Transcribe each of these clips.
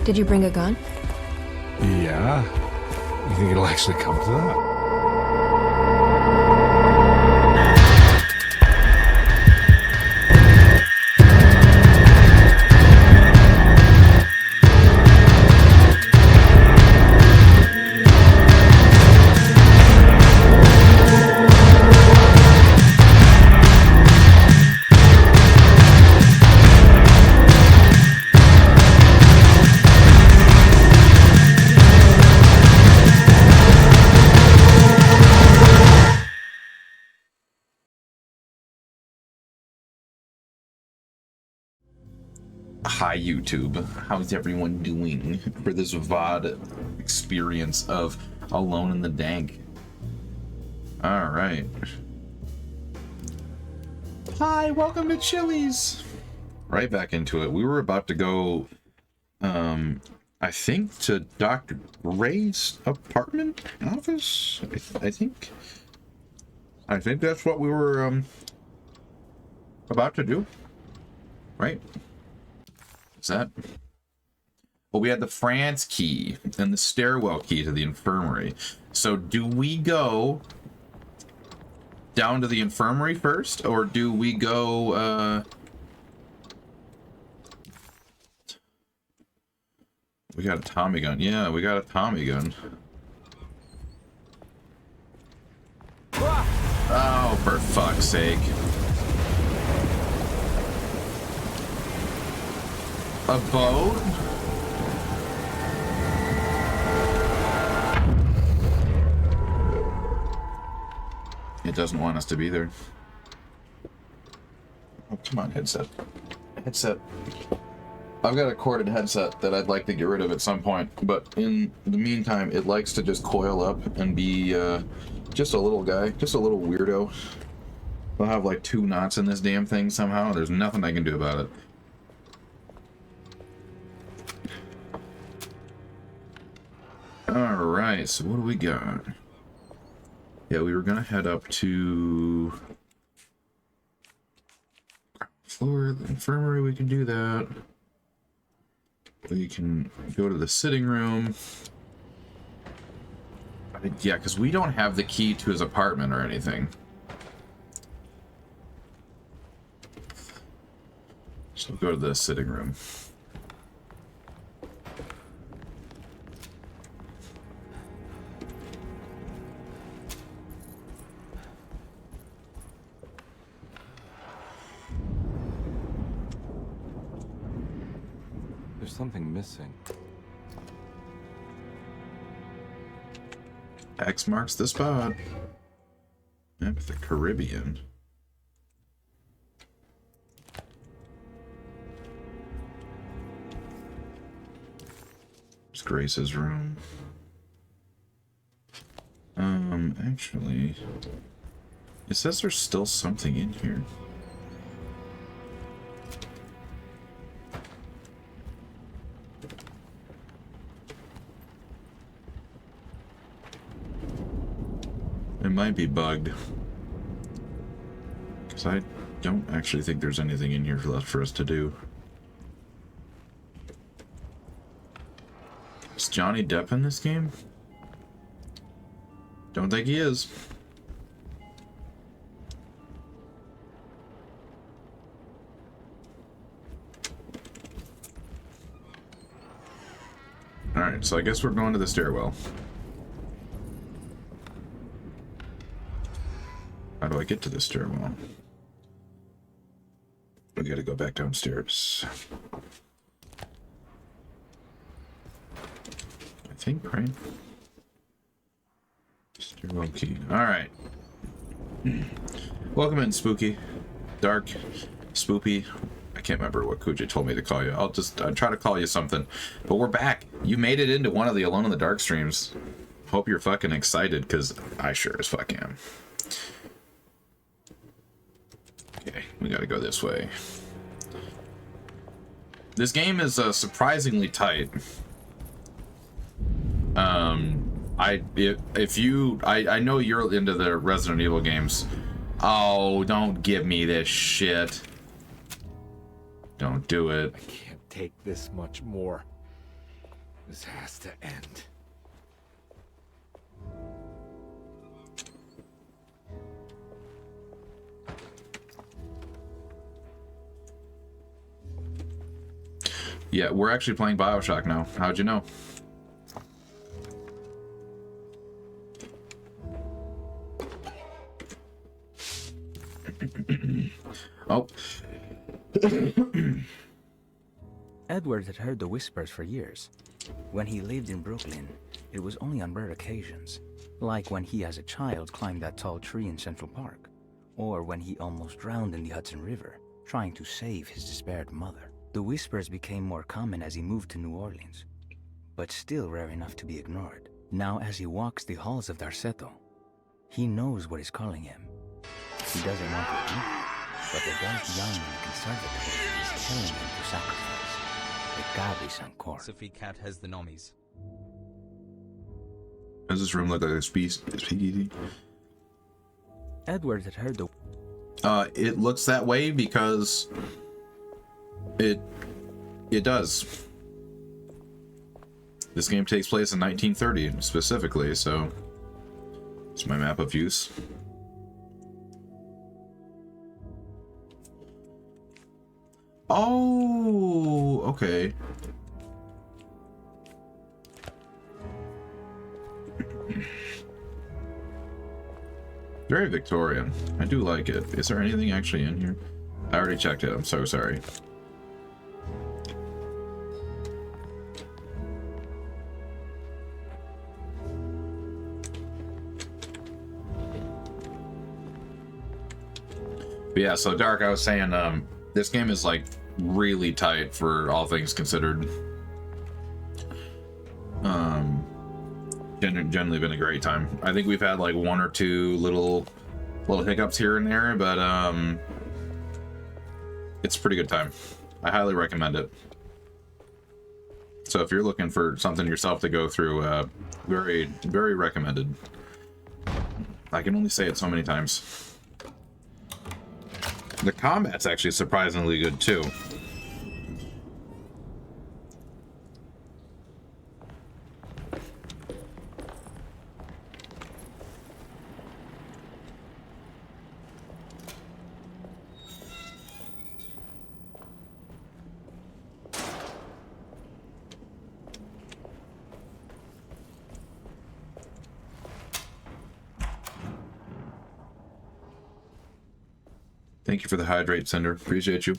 Did you bring a gun? Yeah. You think it'll actually come to that? Hi YouTube, how's everyone doing for this VOD experience of Alone in the Dank? Alright. Hi, welcome to Chili's! Right back into it. We were about to go, I think to Dr. Ray's apartment office? I think that's what we were, about to do. Right? Is that? Well, we had the France key and the stairwell key to the infirmary. So do we go down to the infirmary first, or do we go, we got a Tommy gun. Yeah, we got a Tommy gun. Oh, for fuck's sake. A boat? It doesn't want us to be there. Oh, come on, headset. Headset. I've got a corded headset that I'd like to get rid of at some point, but in the meantime, it likes to just coil up and be just a little guy, just a little weirdo. We'll have like 2 knots in this damn thing somehow. There's nothing I can do about it. Alright, so what do we got? Yeah, we were gonna head up to floor of the infirmary. We can do that. We can go to the sitting room. Yeah, because we don't have the key to his apartment or anything. So we'll go to the sitting room. There's something missing. X marks the spot. Yep, the Caribbean. It's Grace's room. Actually, it says there's still something in here. It might be bugged, because I don't actually think there's anything in here left for us to do. Is Johnny Depp in this game? Don't think he is. Alright, so I guess we're going to the stairwell. How do I get to the stairwell? We gotta go back downstairs. I think, right? Stairwell key. Alright. Welcome in, spooky. Dark. Spoopy. I can't remember what Kuja told me to call you. I'll try to call you something. But we're back. You made it into one of the Alone in the Dark streams. Hope you're fucking excited, because I sure as fuck am. Okay, we gotta go this way. This game is surprisingly tight. I know you're into the Resident Evil games. Oh, don't give me this shit. Don't do it. I can't take this much more. This has to end. Yeah, we're actually playing BioShock now. How'd you know? Oh. Edward had heard the whispers for years. When he lived in Brooklyn, it was only on rare occasions, like when he as a child climbed that tall tree in Central Park, or when he almost drowned in the Hudson River, trying to save his despaired mother. The whispers became more common as he moved to New Orleans, but still rare enough to be ignored. Now as he walks the halls of Darceto, he knows what is calling him. He doesn't want to admit it, but the dark young in the conservatory is telling him to sacrifice. Peccavi Sancor. Sophie Cat has the normies. Does this room look like a speakeasy? Edward had heard the... It looks that way because it does. This game takes place in 1930 specifically, so it's my map of use. Oh, okay. Very Victorian. I do like it. Is there anything actually in here? I already checked it. I'm so sorry. But yeah, so Dark, I was saying, this game is like really tight for all things considered. Generally been a great time. I think we've had like one or two little hiccups here and there, but it's a pretty good time. I highly recommend it. So if you're looking for something yourself to go through, very, very recommended. I can only say it so many times. The combat's actually surprisingly good too. Thank you for the hydrate, Cinder. Appreciate you.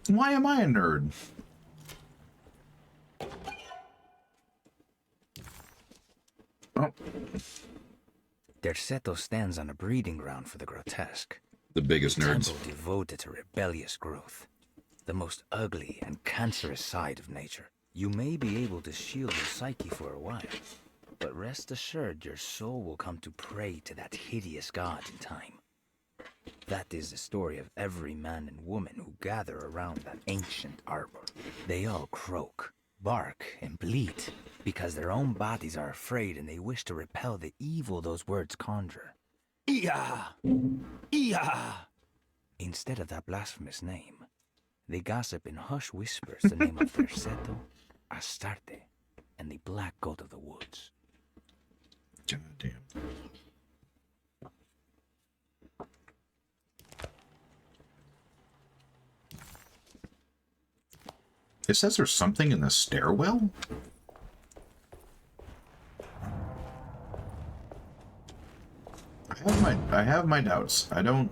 Why am I a nerd? Oh. Darceto stands on a breeding ground for the grotesque. The biggest nerds. Temple devoted to rebellious growth. The most ugly and cancerous side of nature. You may be able to shield your psyche for a while, but rest assured your soul will come to pray to that hideous god in time. That is the story of every man and woman who gather around that ancient arbor. They all croak, bark, and bleat because their own bodies are afraid and they wish to repel the evil those words conjure. Ia! Ia! Instead of that blasphemous name, they gossip in hushed whispers the name of Darceto, Astarte, and the Black Goat of the Woods. God damn. It says there's something in the stairwell? I have my doubts. I don't...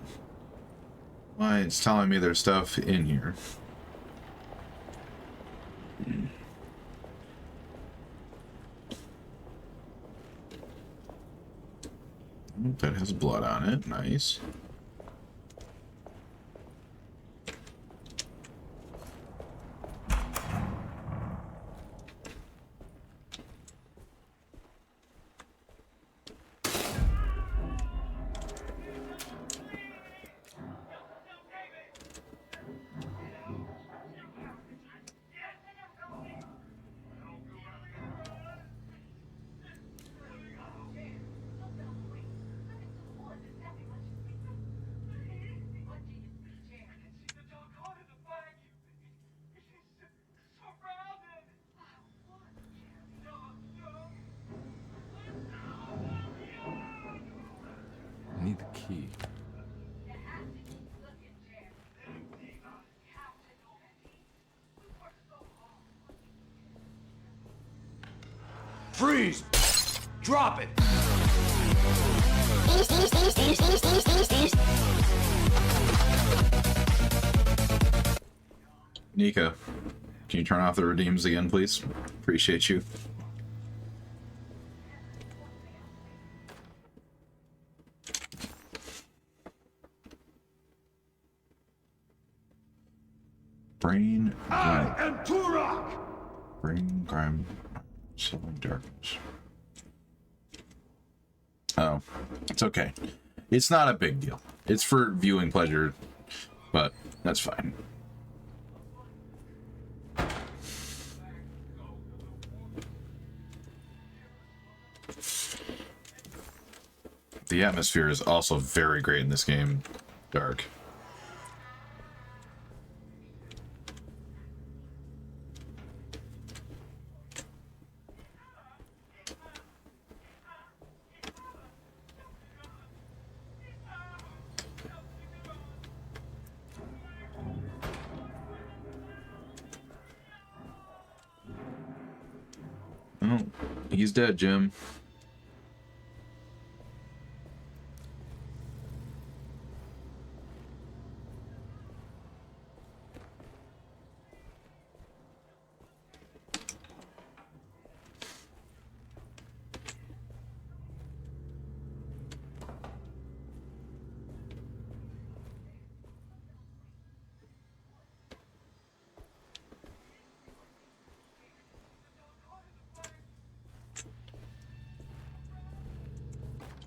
Why it's telling me there's stuff in here. That has blood on it. Nice. key. Freeze! Drop it! Nika, can you turn off the redeems again, please? Appreciate you. Brain. I am Turok! Brain crime. Selling darkness. Oh, it's okay. It's not a big deal. It's for viewing pleasure, but that's fine. The atmosphere is also very great in this game. Dark. Oh, he's dead, Jim.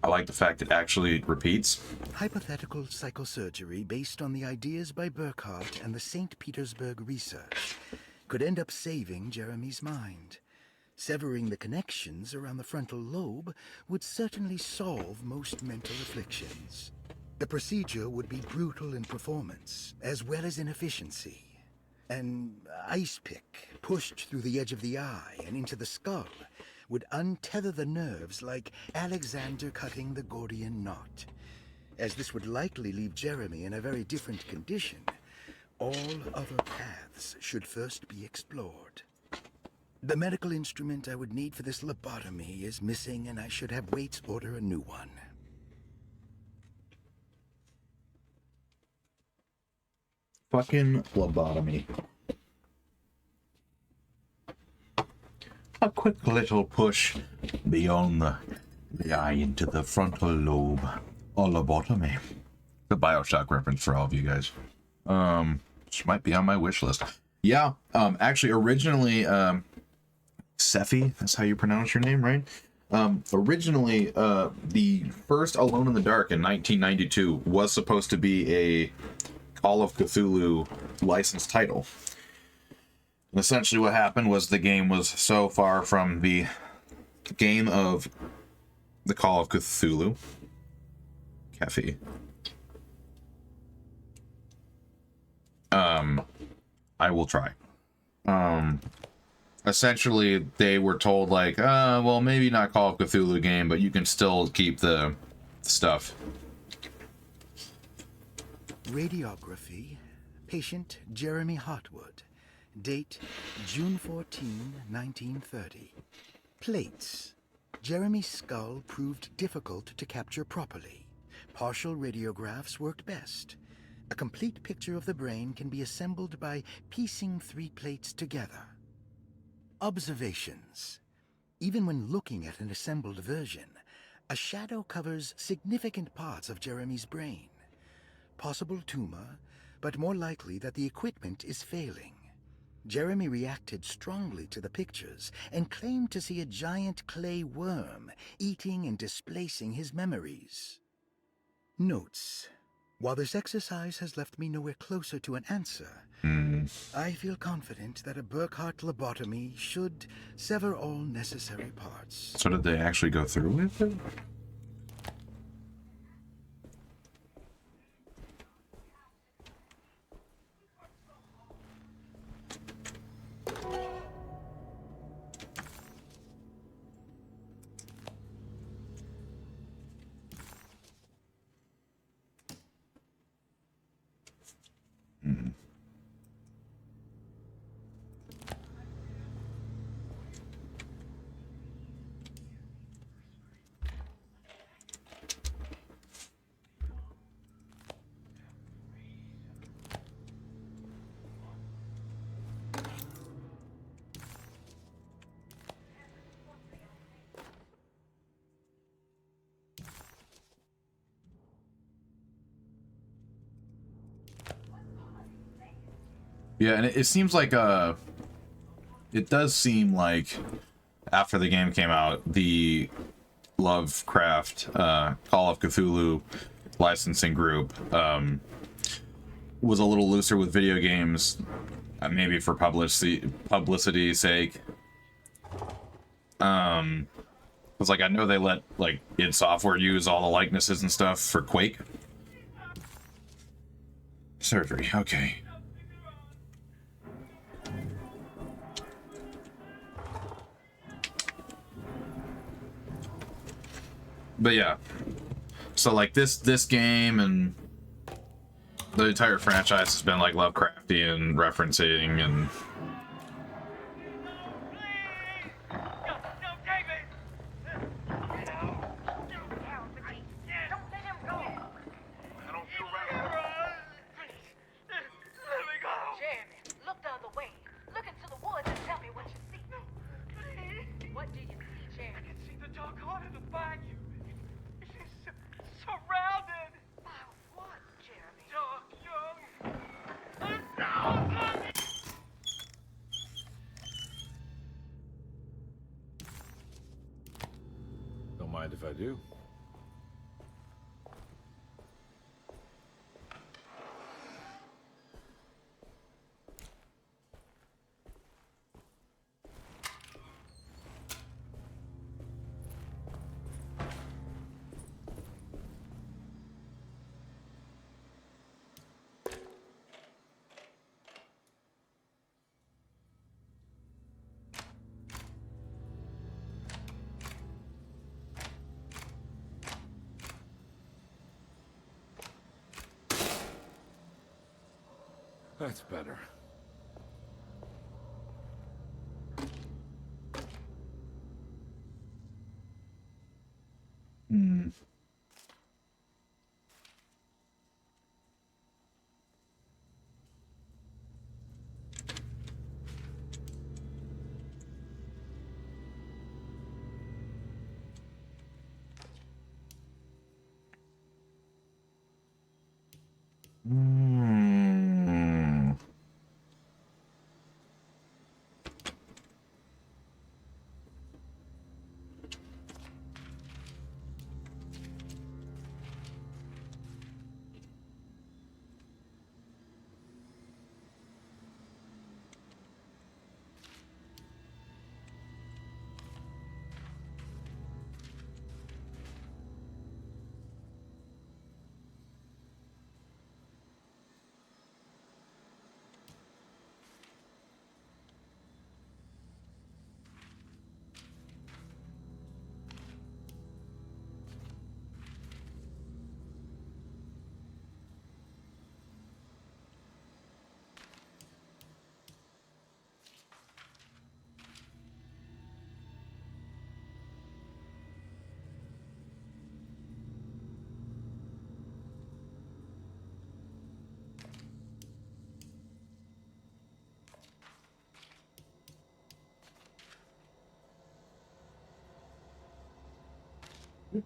I like the fact it actually repeats. Hypothetical psychosurgery based on the ideas by Burkhardt and the St. Petersburg research could end up saving Jeremy's mind. Severing the connections around the frontal lobe would certainly solve most mental afflictions. The procedure would be brutal in performance, as well as in efficiency. An ice pick pushed through the edge of the eye and into the skull would untether the nerves like Alexander cutting the Gordian knot. As this would likely leave Jeremy in a very different condition, all other paths should first be explored. The medical instrument I would need for this lobotomy is missing, and I should have Waits order a new one. Fucking lobotomy. A quick little push beyond the eye into the frontal lobe. A lobotomy. The Bioshock reference for all of you guys. Which might be on my wish list. Yeah, actually originally, Sephi, that's how you pronounce your name, right? Originally, the first Alone in the Dark in 1992 was supposed to be a Call of Cthulhu licensed title. And essentially what happened was the game was so far from the game of the Call of Cthulhu. Cafe. I will try. Essentially they were told like, well, maybe not Call of Cthulhu game, but you can still keep the stuff. Radiography. Patient Jeremy Hartwood. Date June 14, 1930. Plates. Jeremy's skull proved difficult to capture properly. Partial radiographs worked best. A complete picture of the brain can be assembled by piecing 3 plates together. Observations. Even when looking at an assembled version, a shadow covers significant parts of Jeremy's brain. Possible tumor, but more likely that the equipment is failing. Jeremy reacted strongly to the pictures and claimed to see a giant clay worm eating and displacing his memories. Notes. While this exercise has left me nowhere closer to an answer, I feel confident that a Burkhardt lobotomy should sever all necessary parts. So did they actually go through with it? Yeah, and it seems like it does seem like after the game came out, the Lovecraft Call of Cthulhu licensing group was a little looser with video games, maybe for publicity's sake. Because like I know they let like id Software use all the likenesses and stuff for Quake. Surgery, okay. But yeah, so like this game and the entire franchise has been like Lovecraftian referencing and Don't mind if I do. That's better.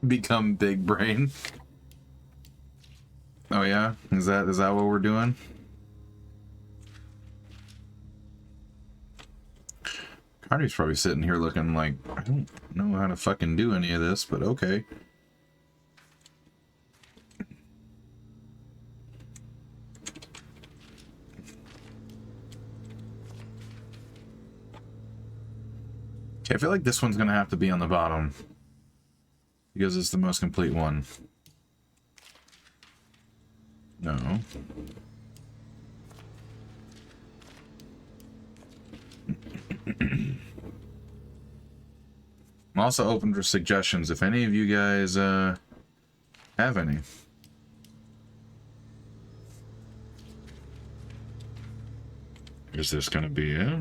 become big brain. Oh yeah? Is that what we're doing? Carnby's probably sitting here looking like, I don't know how to fucking do any of this, but okay. Okay, I feel like this one's gonna have to be on the bottom. Because it's the most complete one. No. I'm also open for suggestions if any of you guys have any. Is this gonna be it?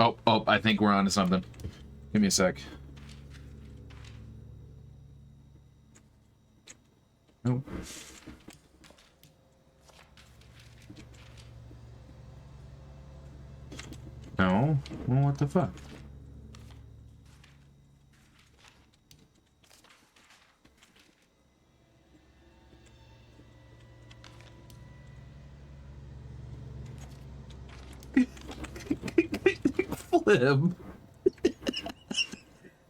Oh, I think we're onto something. Give me a sec. Oh. No? Well, what the fuck? Flip.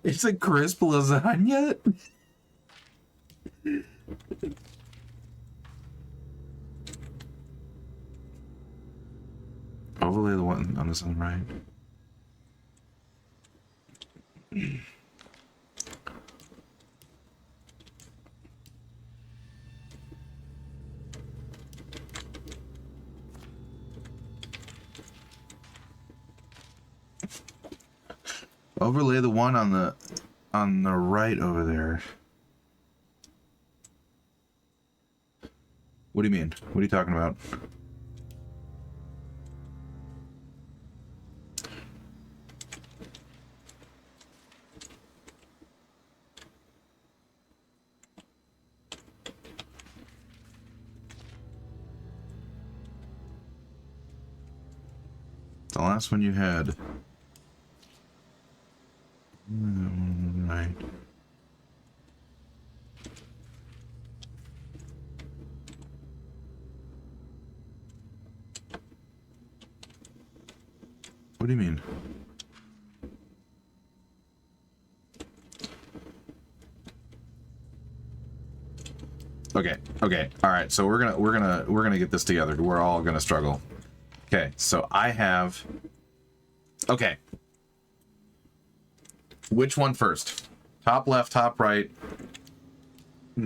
It's a crisp lasagna? Overlay the one on this one, right? Overlay the one on the right over there. What do you mean? What are you talking about? The last one you had. Right. What do you mean? Okay. All right. So we're gonna get this together. We're all gonna struggle. Okay. So I have. Okay. Which one first? Top left, top right,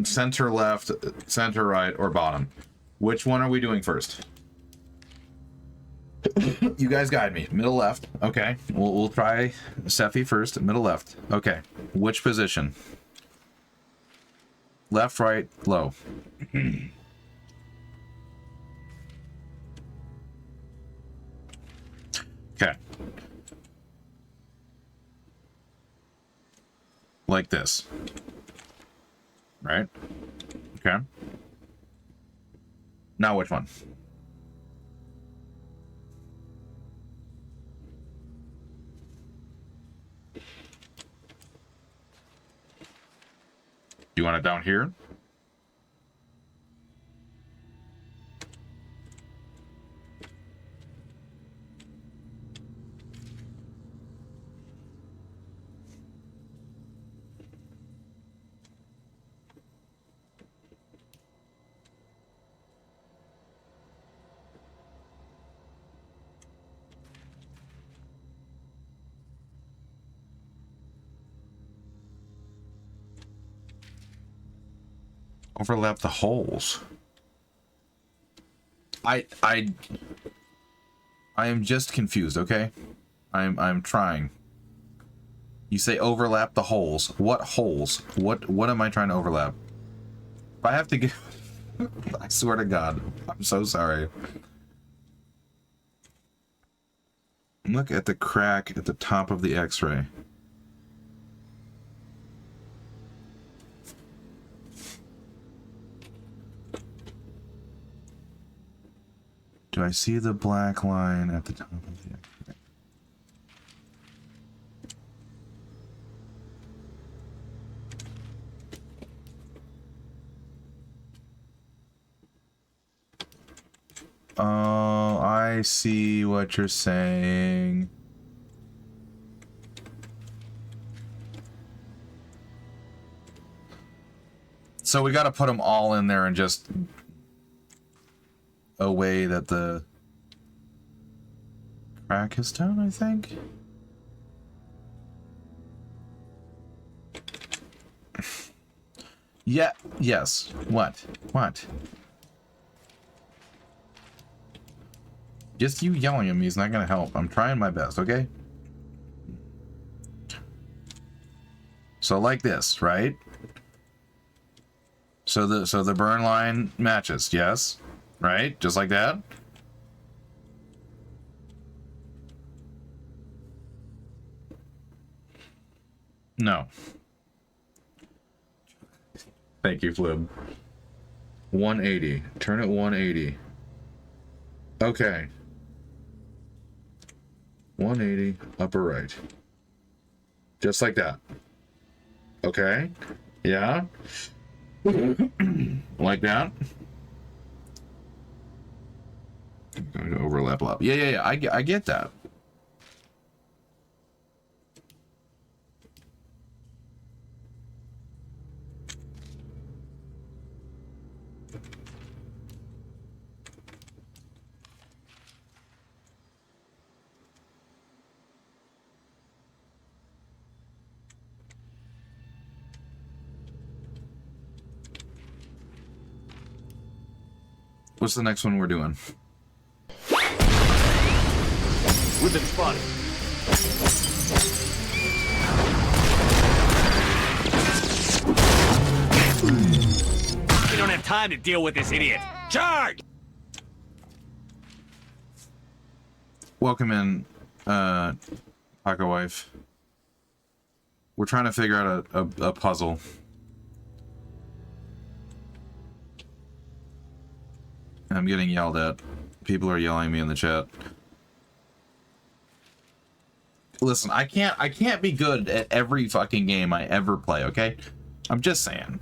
center left, center right, or bottom? Which one are we doing first? You guys guide me. Middle left. Okay. We'll try Sephi first. Middle left. Okay. Which position? Left, right, low. Okay. Like this. Right? Okay. Now which one? Do you want it down here? Overlap the holes. I am just confused, okay? I'm trying. You say overlap the holes. What holes? What am I trying to overlap? If I have to give I swear to God, I'm so sorry. Look at the crack at the top of the X-ray. Do I see the black line at the top of the X-ray? Oh, I see what you're saying. So we got to put them all in there and just a way that the crack is done, I think. Yeah, yes. What? Just you yelling at me is not gonna help. I'm trying my best, okay? So like this, right? So the burn line matches, yes? Right? Just like that? No. Thank you, Flib. 180. Turn it 180. Okay. 180, upper right. Just like that. Okay. Yeah. Like that. Going to overlap up. Yeah. I get that. What's the next one we're doing? We've been spotted. We don't have time to deal with this idiot. Charge! Welcome in, Taco Wife. We're trying to figure out a puzzle. I'm getting yelled at. People are yelling at me in the chat. Listen, I can't be good at every fucking game I ever play, okay? I'm just saying.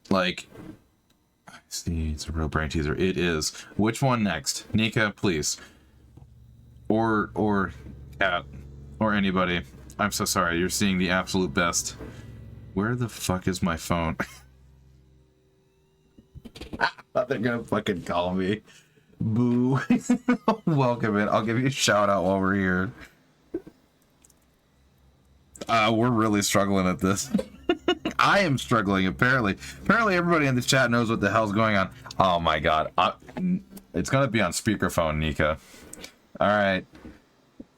Like, see, it's a real brain teaser. It is. Which one next? Nika, please. Or Kat. Or anybody. I'm so sorry. You're seeing the absolute best. Where the fuck is my phone? They're gonna fucking call me. Boo. Welcome in. I'll give you a shout out while we're here. We're really struggling at this. I am struggling, apparently. Apparently everybody in the chat knows what the hell's going on. Oh my god. It's gonna be on speakerphone, Nika. Alright.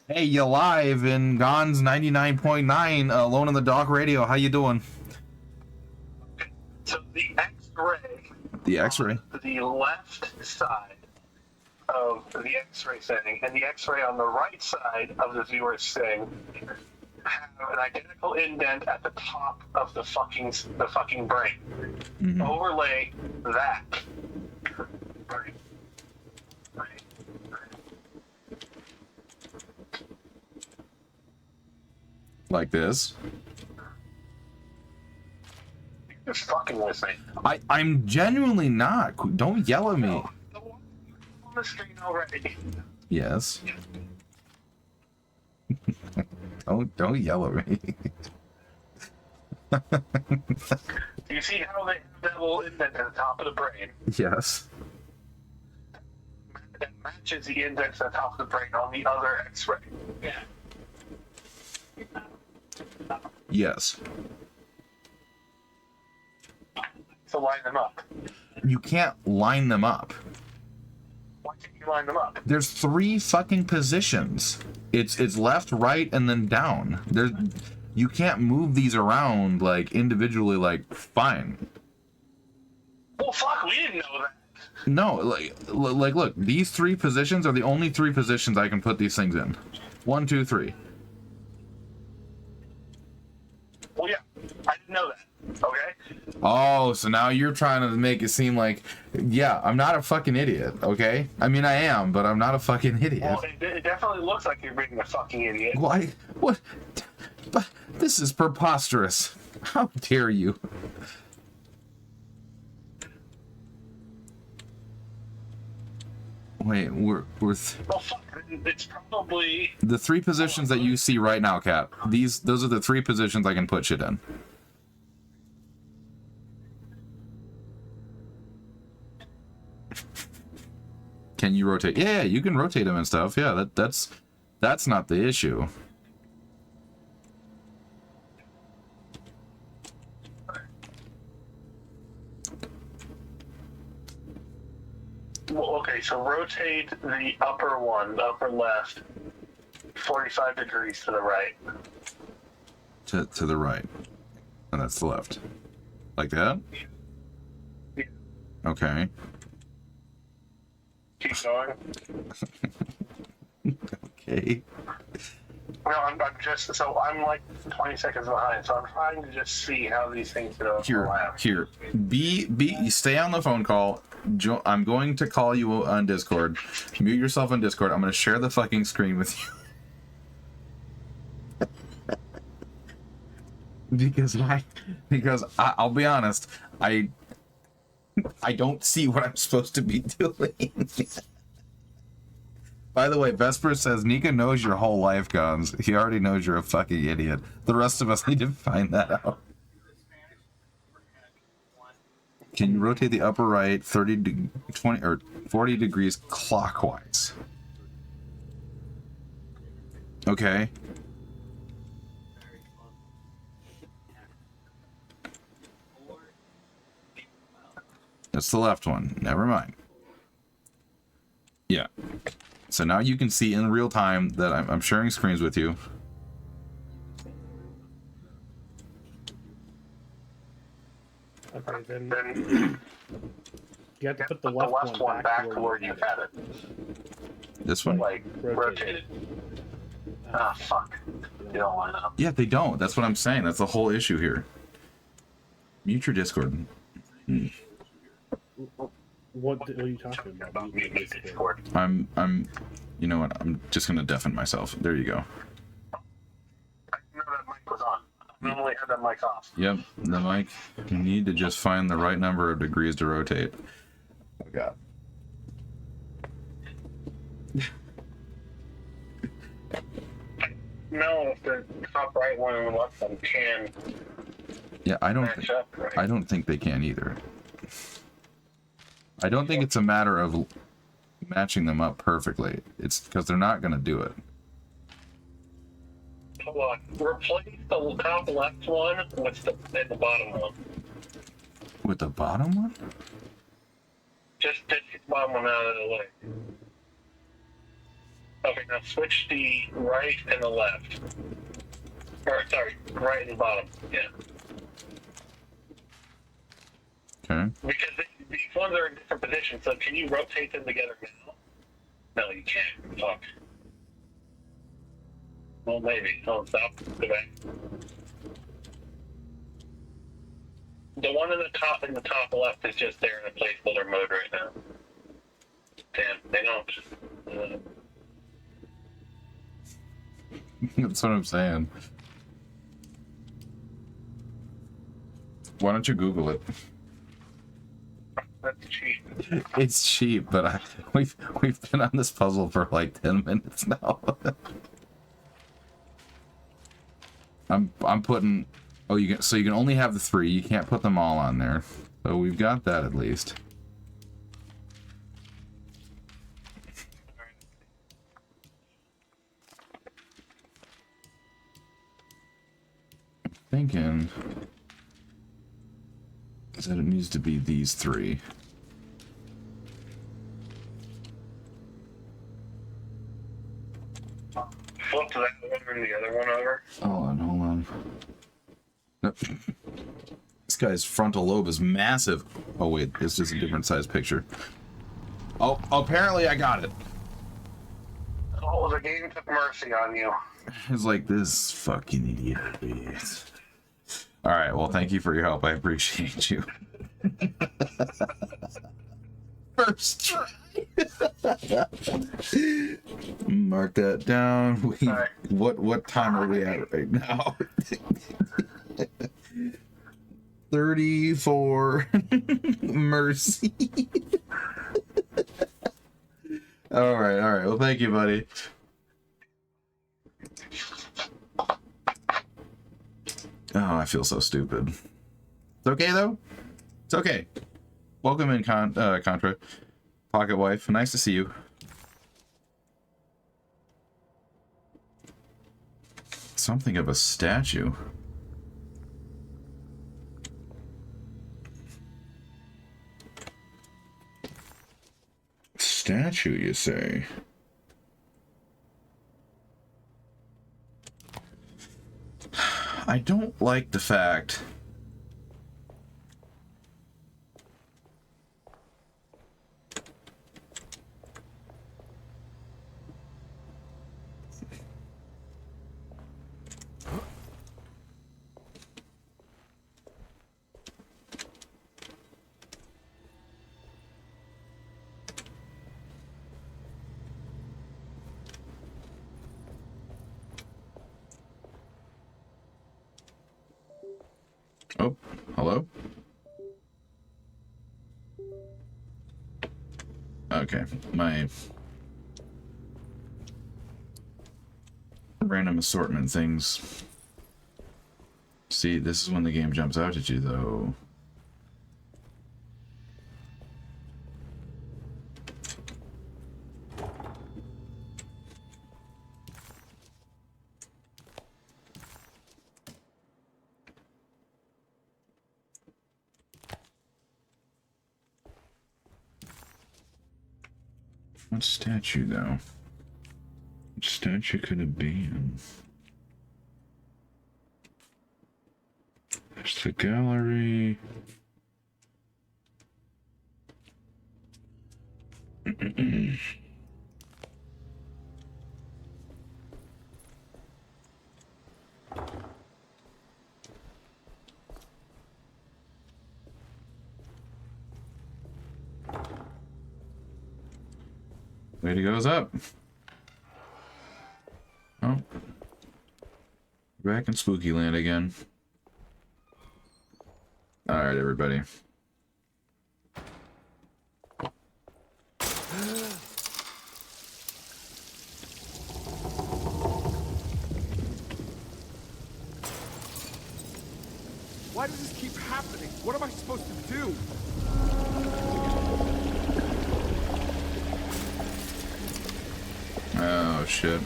Hey, you live in Gonz 99.9, Alone in the Dark Radio. How you doing? So the X-ray. The X-ray? The left side of the X-ray setting and the X-ray on the right side of the viewer's thing have an identical indent at the top of the fucking brain. Mm-hmm. Overlay that. Right. Like this? You're fucking with me. I'm genuinely not. Don't yell at me. No, the one on the screen already. Yes. Don't yell at me. Do you see how they have that little indent at the top of the brain? Yes. That matches the indent at the top of the brain on the other X-ray. Yeah. Yes. To line them up. You can't line them up. Why can't you line them up? There's 3 fucking positions. It's left, right, and then down. You can't move these around like individually. Like, fine. Well, fuck, we didn't know that. No, like look. These 3 positions are the only 3 positions I can put these things in. 1, 2, 3. Well, yeah, I didn't know that. Okay. Oh, so now you're trying to make it seem like, yeah, I'm not a fucking idiot, okay? I mean, I am, but I'm not a fucking idiot. Well, it definitely looks like you're being a fucking idiot. Why? What? But this is preposterous. How dare you? Wait, we're Well, fuck, it's probably... the 3 positions that you see right now, Kat. Those are the 3 positions I can put shit in. Can you rotate? Yeah, you can rotate them and stuff. Yeah, that's not the issue. Well, okay, so rotate the upper one, the upper left, 45 degrees to the right. To the right. And that's the left. Like that? Yeah. Okay. Keep going. Okay. No, I'm just so I'm like 20 seconds behind, so I'm trying to just see how these things go. Here. You stay on the phone call. I'm going to call you on Discord. Mute yourself on Discord. I'm going to share the fucking screen with you. because I'll be honest, I don't see what I'm supposed to be doing. By the way, Vesper says Nika knows your whole life, Gonz. He already knows you're a fucking idiot. The rest of us need to find that out. Can you rotate the upper right 20 or 40 degrees clockwise? Okay. That's the left one. Never mind. Yeah. So now you can see in real time that I'm sharing screens with you. Okay, then you have to put the left one back to where you had it. This one? Like, rotated. Ah, fuck. You don't line up. Yeah, they don't. That's what I'm saying. That's the whole issue here. Mute your Discord. What are you talking about? Mute Discord. You know what? I'm just gonna deafen myself. There you go. I know that mic was on. I normally have that mic off. Yep, the mic. You need to just find the right number of degrees to rotate. Oh god. No, if the top right one and the left one can Yeah, I don't match up, right? I don't think they can either. I don't think it's a matter of matching them up perfectly. It's because they're not going to do it. Hold on. Replace the top left one with the bottom one. With the bottom one? Just take the bottom one out of the way. Okay, now switch the right and the left. Or, sorry, right and bottom. Yeah. Okay. Because these ones are in different positions, so can you rotate them together now? No, you can't. Fuck. Well, maybe. Oh, stop. Go back. The one in the top left is just there in a placeholder mode right now. Damn, they don't. That's what I'm saying. Why don't you Google it? That's cheap. It's cheap, but we've been on this puzzle for like 10 minutes now. I'm putting. Oh, you can only have the 3. You can't put them all on there. So we've got that at least. Thinking that it needs to be these 3. Flip that one and the other one over. Hold on. Nope. This guy's frontal lobe is massive. Oh wait, it's just a different size picture. Oh, apparently I got it. Oh, the game took mercy on you. It's like this fucking idiot. All right, well, thank you for your help. I appreciate you. First try. Mark that down. Right. What time are we at right now? 34. Mercy. All right. Well, thank you, buddy. Oh, I feel so stupid. It's okay, though. It's okay. Welcome in, Contra. Pocket Wife. Nice to see you. Something of a statue. Statue, you say? I don't like the fact Oh, hello? Okay, my random assortment things. See, this is when the game jumps out at you, though. What statue, though? Which statue could it be? There's the gallery. Lady goes up. Oh. Back in Spooky Land again. Alright, everybody. Why does this keep happening? What am I supposed to do? Oh, shit.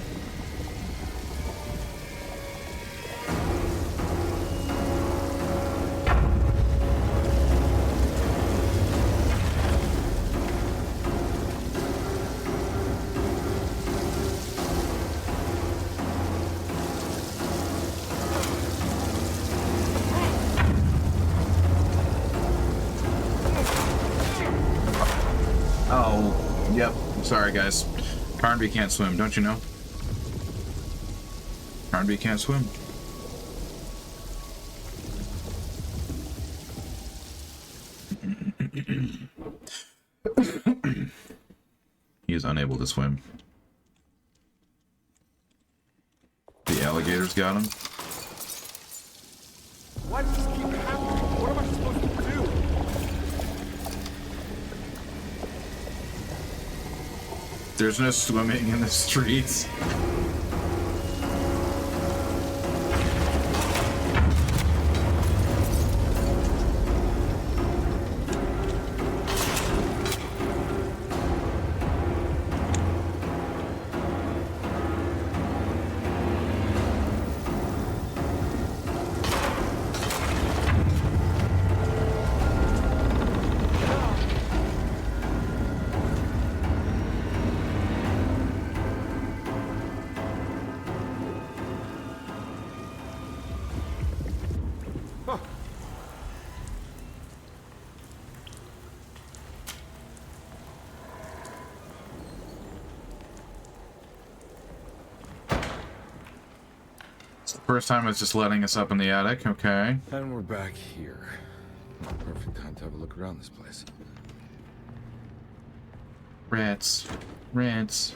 Oh, yep. Sorry, guys. Carnby can't swim, don't you know? Carnby can't swim. He is unable to swim. The alligators got him. Why does this keep happening? What am I supposed to do? There's no swimming in the streets. First time it's just letting us up in the attic, okay. And we're back here. Perfect time to have a look around this place. Rats. Rats.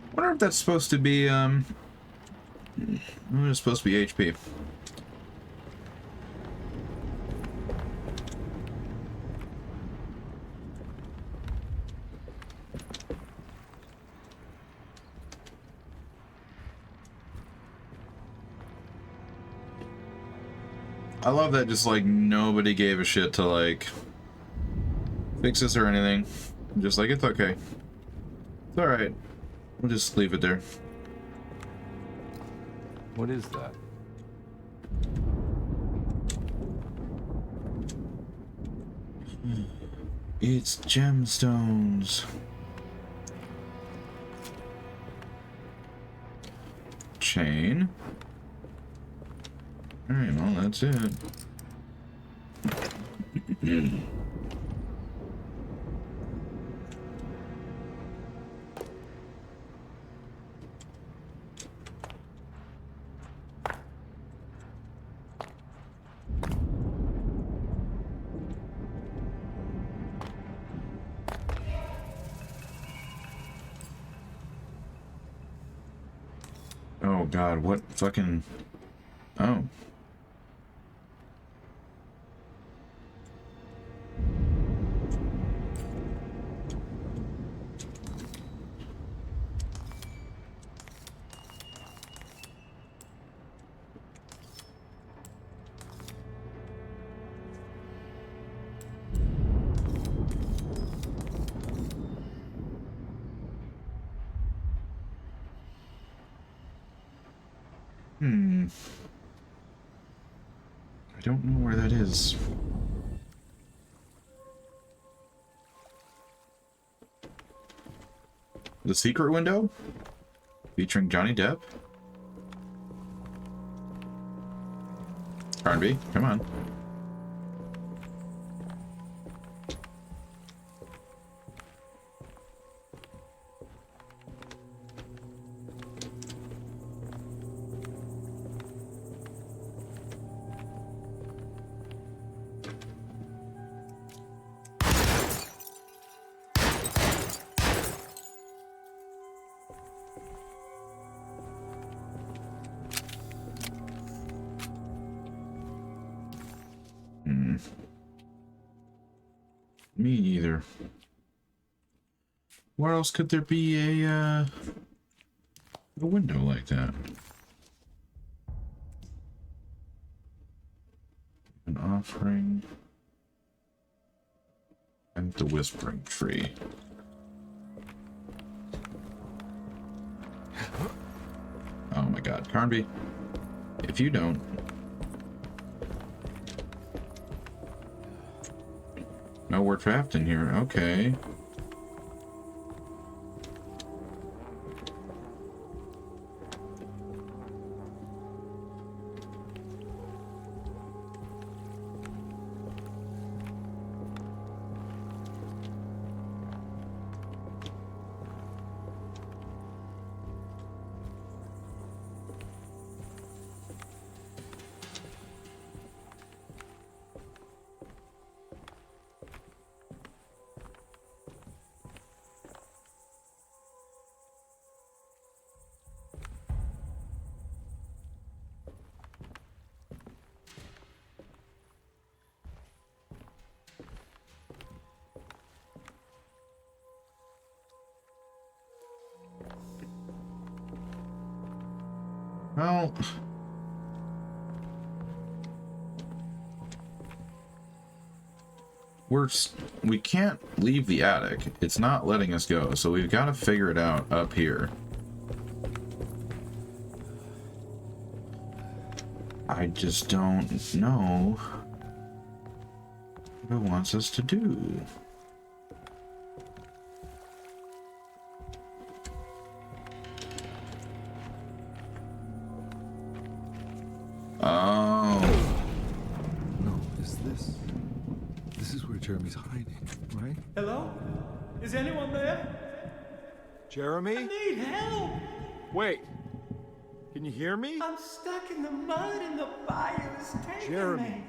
I wonder if that's supposed to be, it's supposed to be HP. I love that just, like, nobody gave a shit to, like, fix this or anything. Just like, it's okay. It's alright. We'll just leave it there. What is that? It's gemstones. Chain. Alright, well, that's it. Oh god, what fucking... Oh. I don't know where that is. The secret window? Featuring Johnny Depp? Carnby, come on. Me either. Where else could there be a window like that? An offering. And the whispering tree. Oh my god, Carnby. If you don't... No, we're trapped in here. Okay. Well, we can't leave the attic. It's not letting us go, so we've got to figure it out up here. I just don't know what it wants us to do. Jeremy's hiding, right? Hello? Is anyone there? Jeremy? I need help! Wait. Can you hear me? I'm stuck in the mud and the fire is taking Jeremy, me.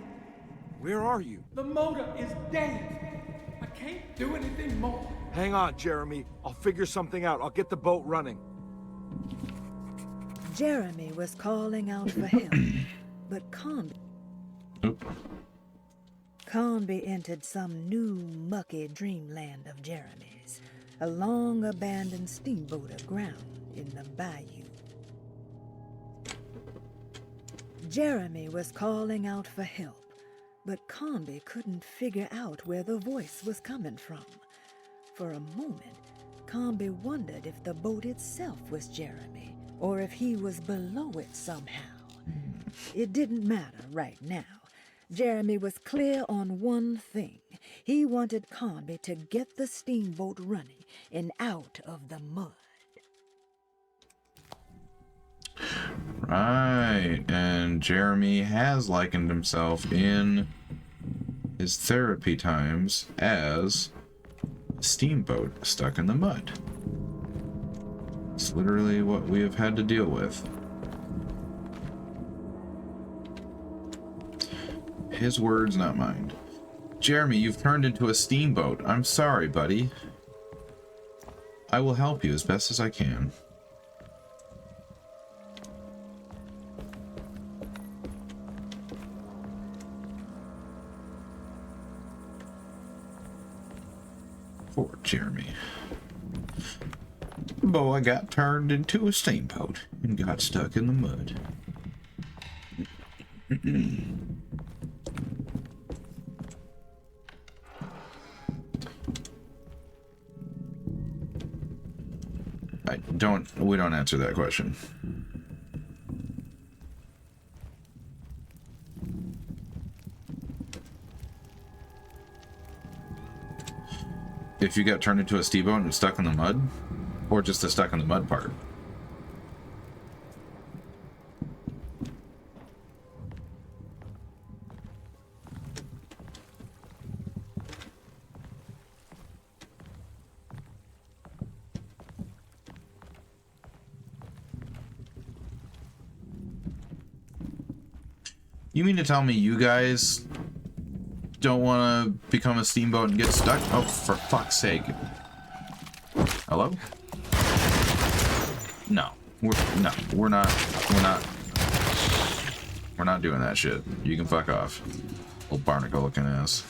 where are you? The motor is dead. I can't do anything more. Hang on, Jeremy. I'll figure something out. I'll get the boat running. Jeremy was calling out for help, but Carnby... Carnby entered some new, mucky dreamland of Jeremy's, a long-abandoned steamboat aground in the bayou. Jeremy was calling out for help, but Carnby couldn't figure out where the voice was coming from. For a moment, Carnby wondered if the boat itself was Jeremy, or if he was below it somehow. It didn't matter right now. Jeremy was clear on one thing. He wanted Carnby to get the steamboat running and out of the mud. Right, and Jeremy has likened himself in his therapy times as a steamboat stuck in the mud. It's literally what we have had to deal with. His words, not mine. Jeremy, you've turned into a steamboat. I'm sorry, buddy. I will help you as best as I can. Poor Jeremy. The boy got turned into a steamboat and got stuck in the mud. We don't answer that question. If you got turned into a steamboat and stuck in the mud, or just the stuck in the mud part. You mean to tell me you guys don't want to become a steamboat and get stuck? Oh, for fuck's sake. Hello? No. We're not doing that shit. You can fuck off. Old barnacle looking ass.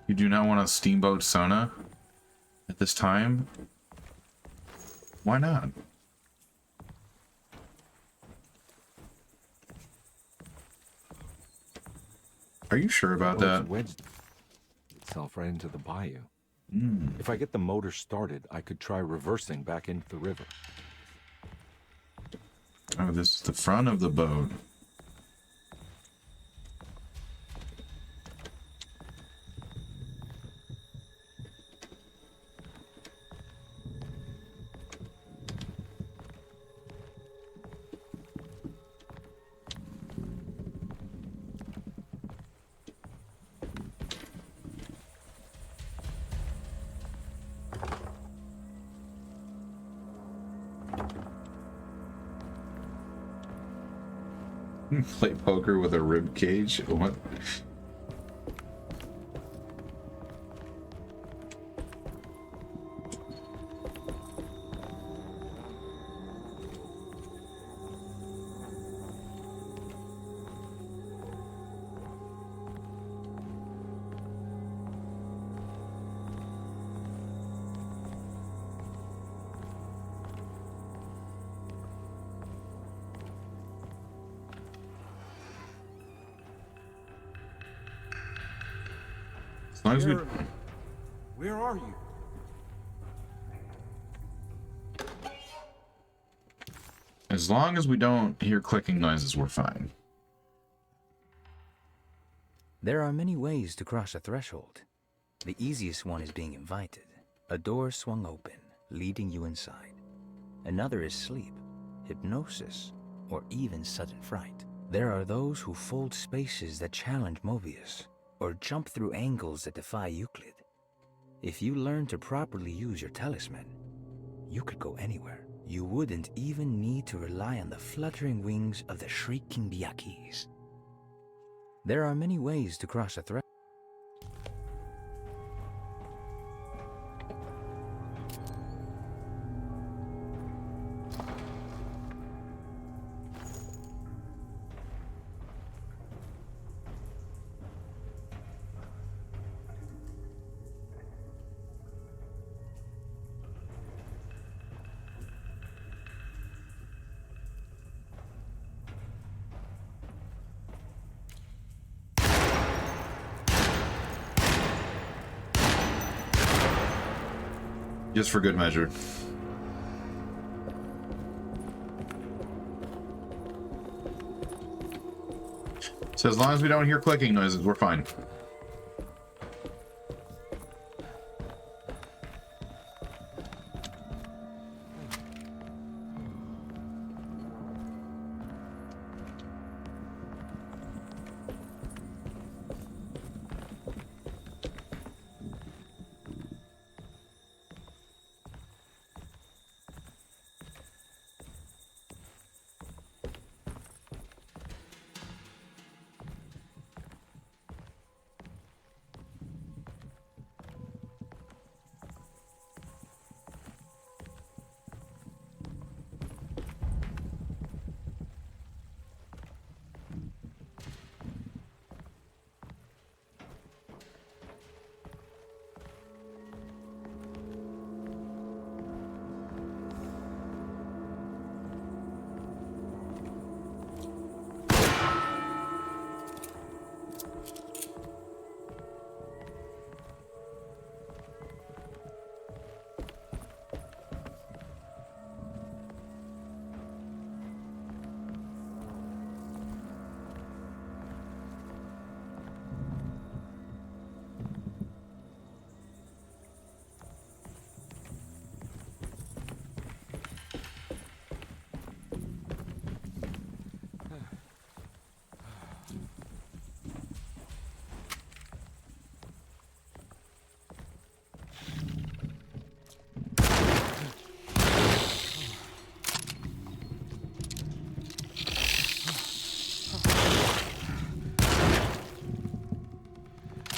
You do not want a steamboat sauna at this time? Why not? Are you sure about that? Wedged itself right into the bayou. Mm. If I get the motor started, I could try reversing back into the river. Oh, this is the front of the boat. Play poker with a rib cage? What? As long as we... Where are you? As long as we don't hear clicking noises, we're fine. There are many ways to cross a threshold. The easiest one is being invited. A door swung open, leading you inside. Another is sleep, hypnosis, or even sudden fright. There are those who fold spaces that challenge Mobius, or jump through angles that defy Euclid. If you learn to properly use your talisman, you could go anywhere. You wouldn't even need to rely on the fluttering wings of the shrieking Byakis. There are many ways to cross a threshold. Just for good measure. So as long as we don't hear clicking noises, we're fine.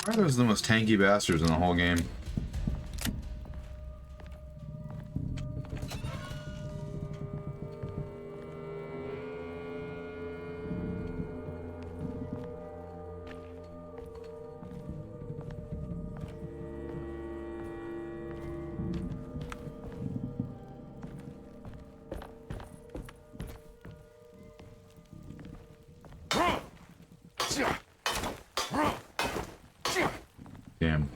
Why are those the most tanky bastards in the whole game? Damn.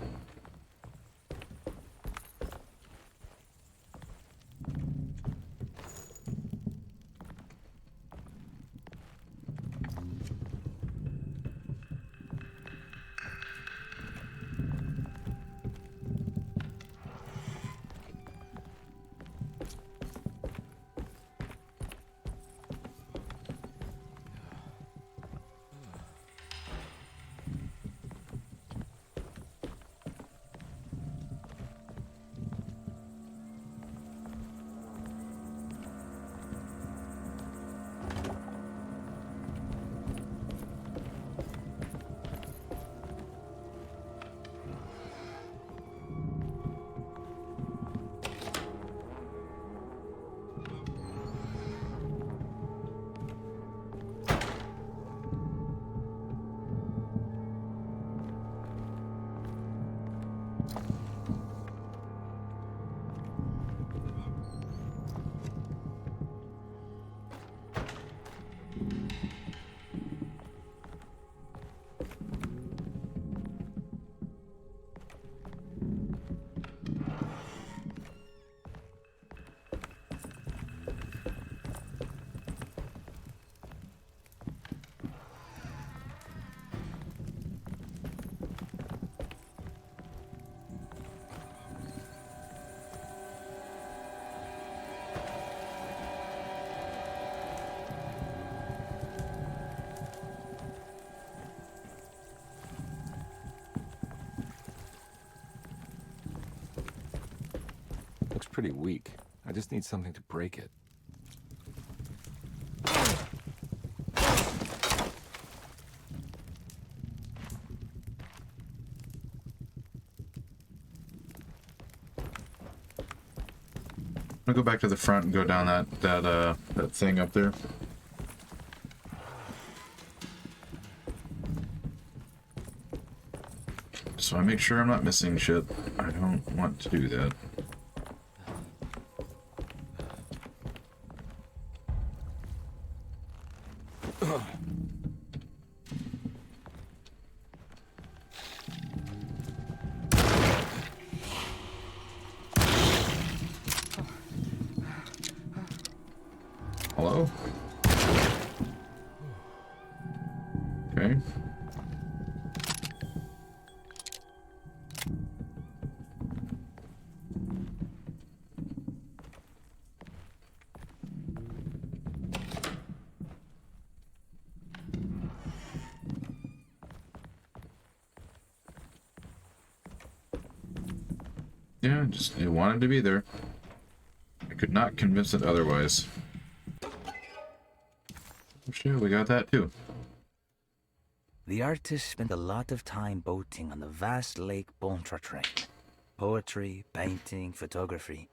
Looks pretty weak. I just need something to break it. I'm gonna go back to the front and go down that thing up there. So I make sure I'm not missing shit. I don't want to do that. Okay. Yeah, just it wanted to be there. I could not convince it otherwise. Oh shit, we got that too. The artist spent a lot of time boating on the vast Lake Pontchartrain. Poetry, painting, photography.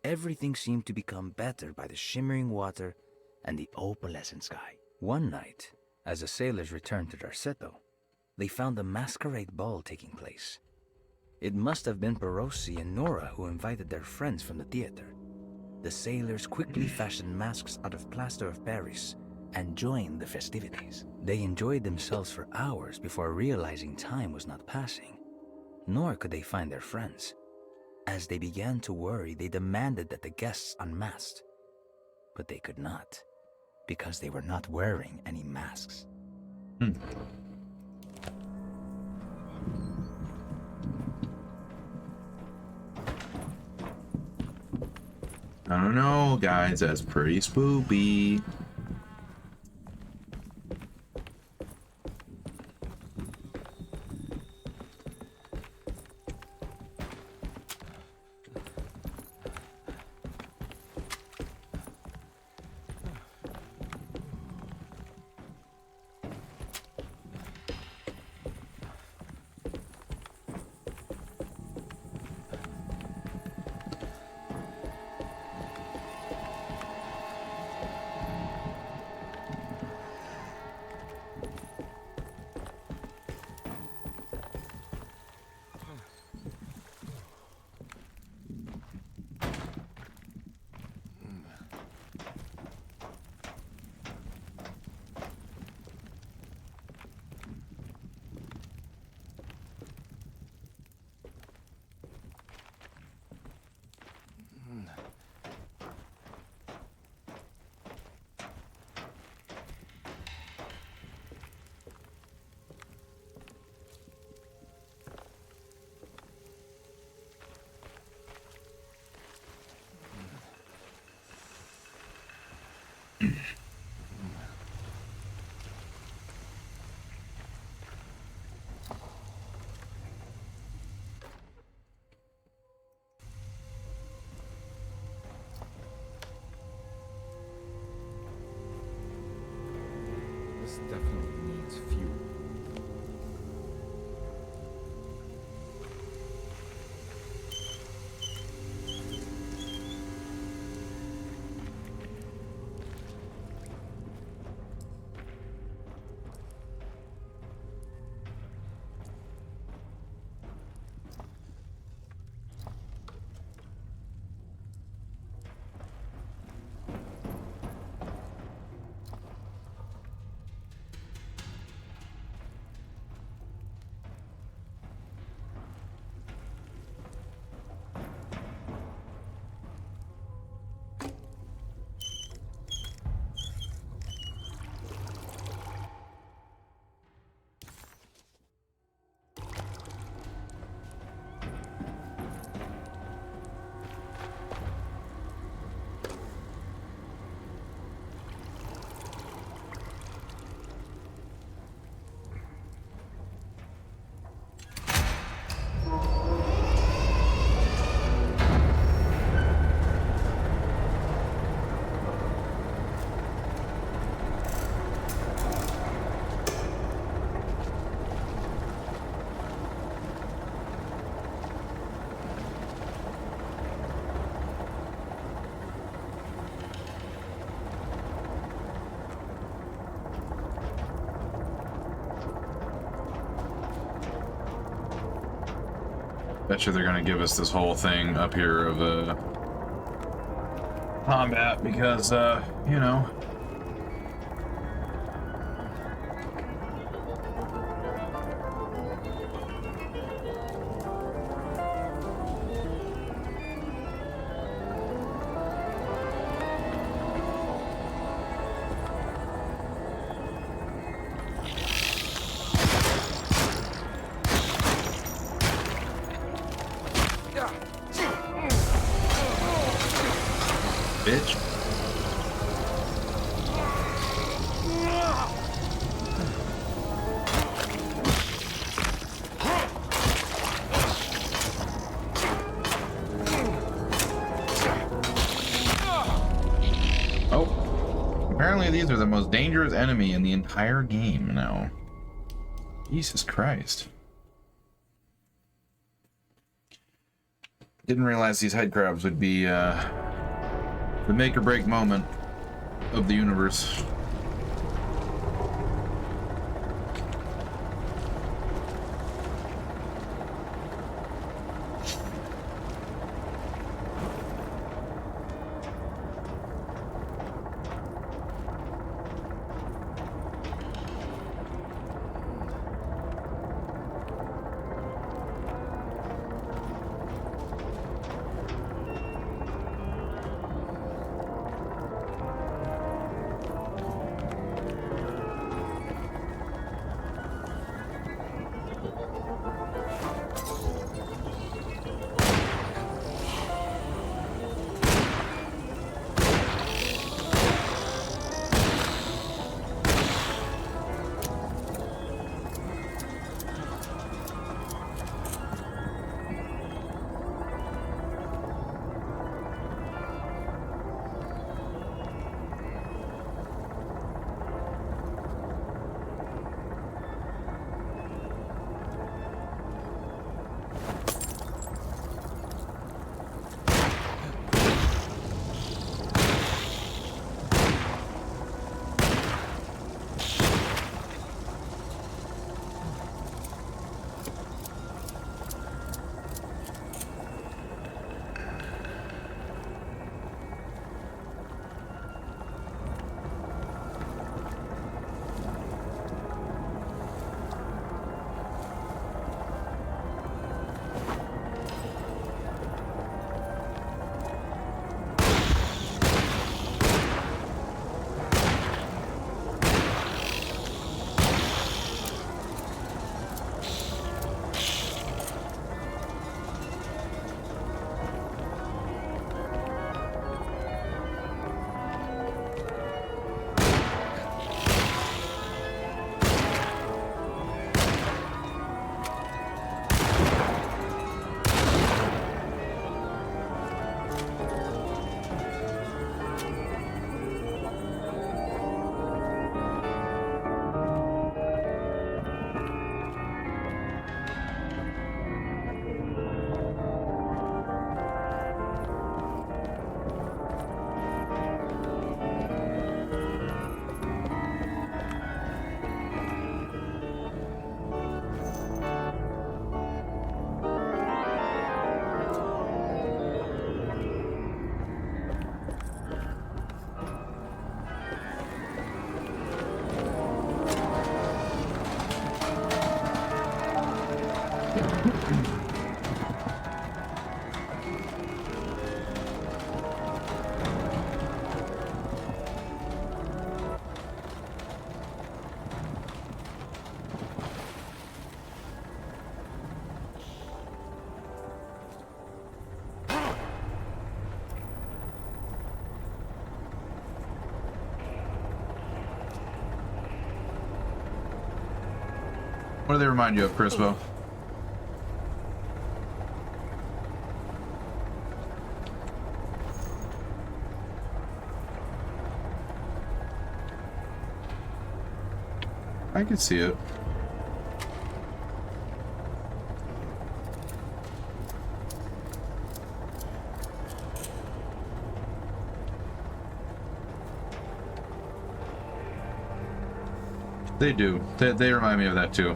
Everything seemed to become better by the shimmering water and the opalescent sky. One night, as the sailors returned to their settle, they found a masquerade ball taking place. It must have been Perosi and Nora who invited their friends from the theater. The sailors quickly fashioned masks out of plaster of Paris and joined the festivities. They enjoyed themselves for hours before realizing time was not passing. Nor could they find their friends. As they began to worry, they demanded that the guests unmasked. But they could not, because they were not wearing any masks. I don't know, guys, that's pretty spoopy. This definitely needs fuel. Bet you they're gonna give us this whole thing up here of combat because you know. bitch. Oh, apparently these are the most dangerous enemy in the entire game now. Jesus Christ. Didn't realize these head crabs would be the make or break moment of the universe. What do they remind you of, Crispo? I can see it. They do. They remind me of that too.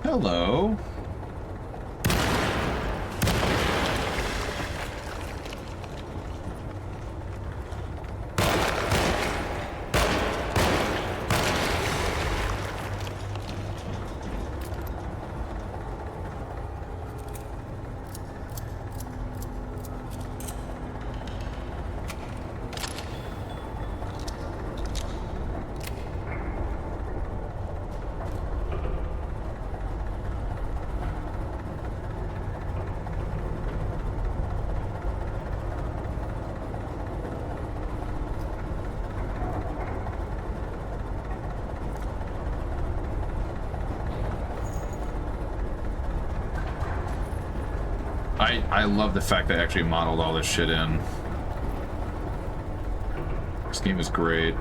Hello. I love the fact they actually modeled all this shit in. This game is great.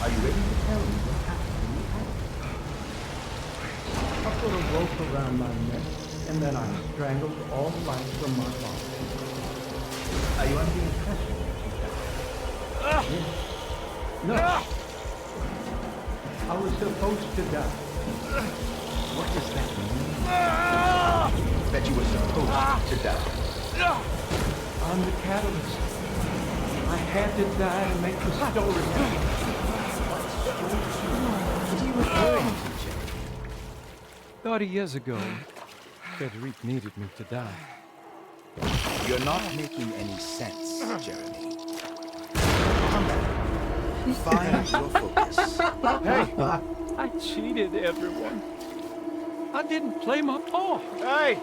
Are you ready to tell me what happened in the attic? I put a rope around my neck, and then I strangled all life from my body. Are you under the impression that you died? No. I was supposed to die. What does that mean? That you were supposed to die. I'm the catalyst. I had to die to make the story. What are you referring to, Jeremy? 30 years ago, Frederic needed me to die. You're not making any sense, Jeremy. Come back. Find your focus. Hey, I cheated everyone. I didn't play my part. Hey!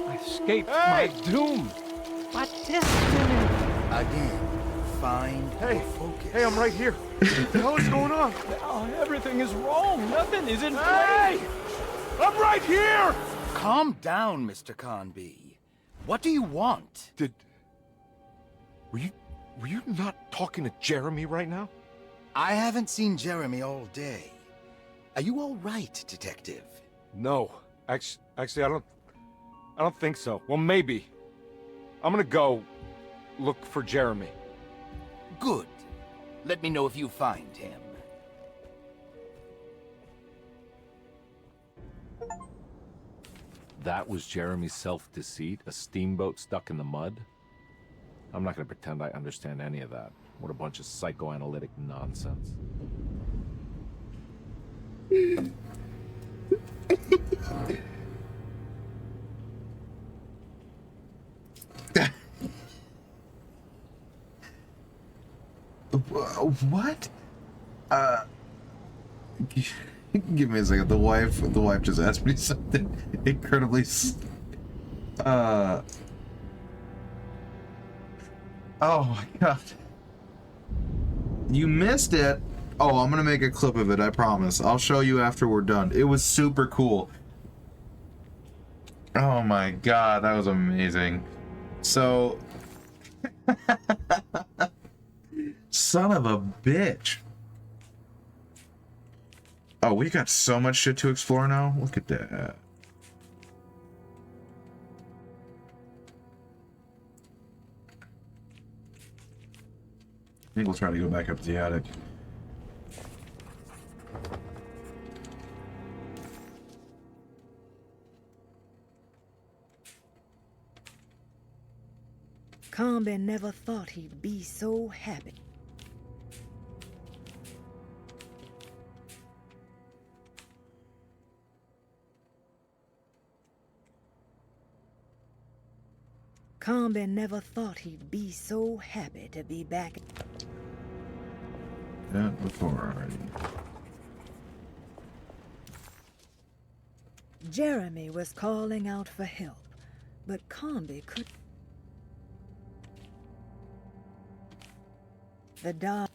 I escaped my doom. My destiny. Again, find your focus. Hey, I'm right here. What the hell is going on? Now everything is wrong. Nothing is in Hey! place. I'm right here! Calm down, Mr. Carnby. What do you want? Were you not talking to Jeremy right now? I haven't seen Jeremy all day. Are you all right, Detective? No. Actually, I don't think so. Well, maybe. I'm gonna go look for Jeremy. Good. Let me know if you find him. That was Jeremy's self-deceit? A steamboat stuck in the mud? I'm not gonna pretend I understand any of that. What a bunch of psychoanalytic nonsense. What? Give me a second. The wife just asked me something incredibly. Oh my god. You missed it. Oh, I'm gonna make a clip of it, I promise. I'll show you after we're done. It was super cool. Oh my god, that was amazing. So... Son of a bitch. Oh, we got so much shit to explore now. Look at that. I think we'll try to go back up to the attic. Carnby never thought he'd be so happy. Carnby never thought he'd be so happy to be back. That before already. Jeremy was calling out for help, but Carnby could. The dog.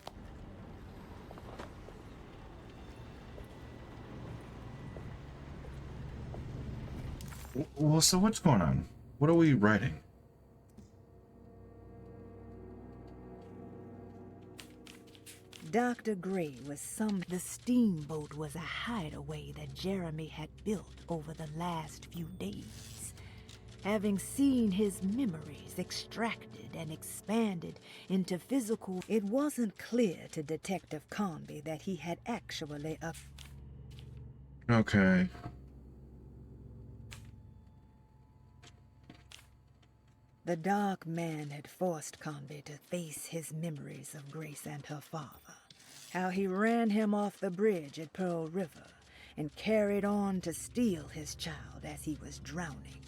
Well, so what's going on? What are we writing? Dr. Gray was the steamboat was a hideaway that Jeremy had built over the last few days. Having seen his memories extracted and expanded into physical, it wasn't clear to Detective Carnby that he had actually Okay. The dark man had forced Carnby to face his memories of Grace and her father. How he ran him off the bridge at Pearl River and carried on to steal his child as he was drowning.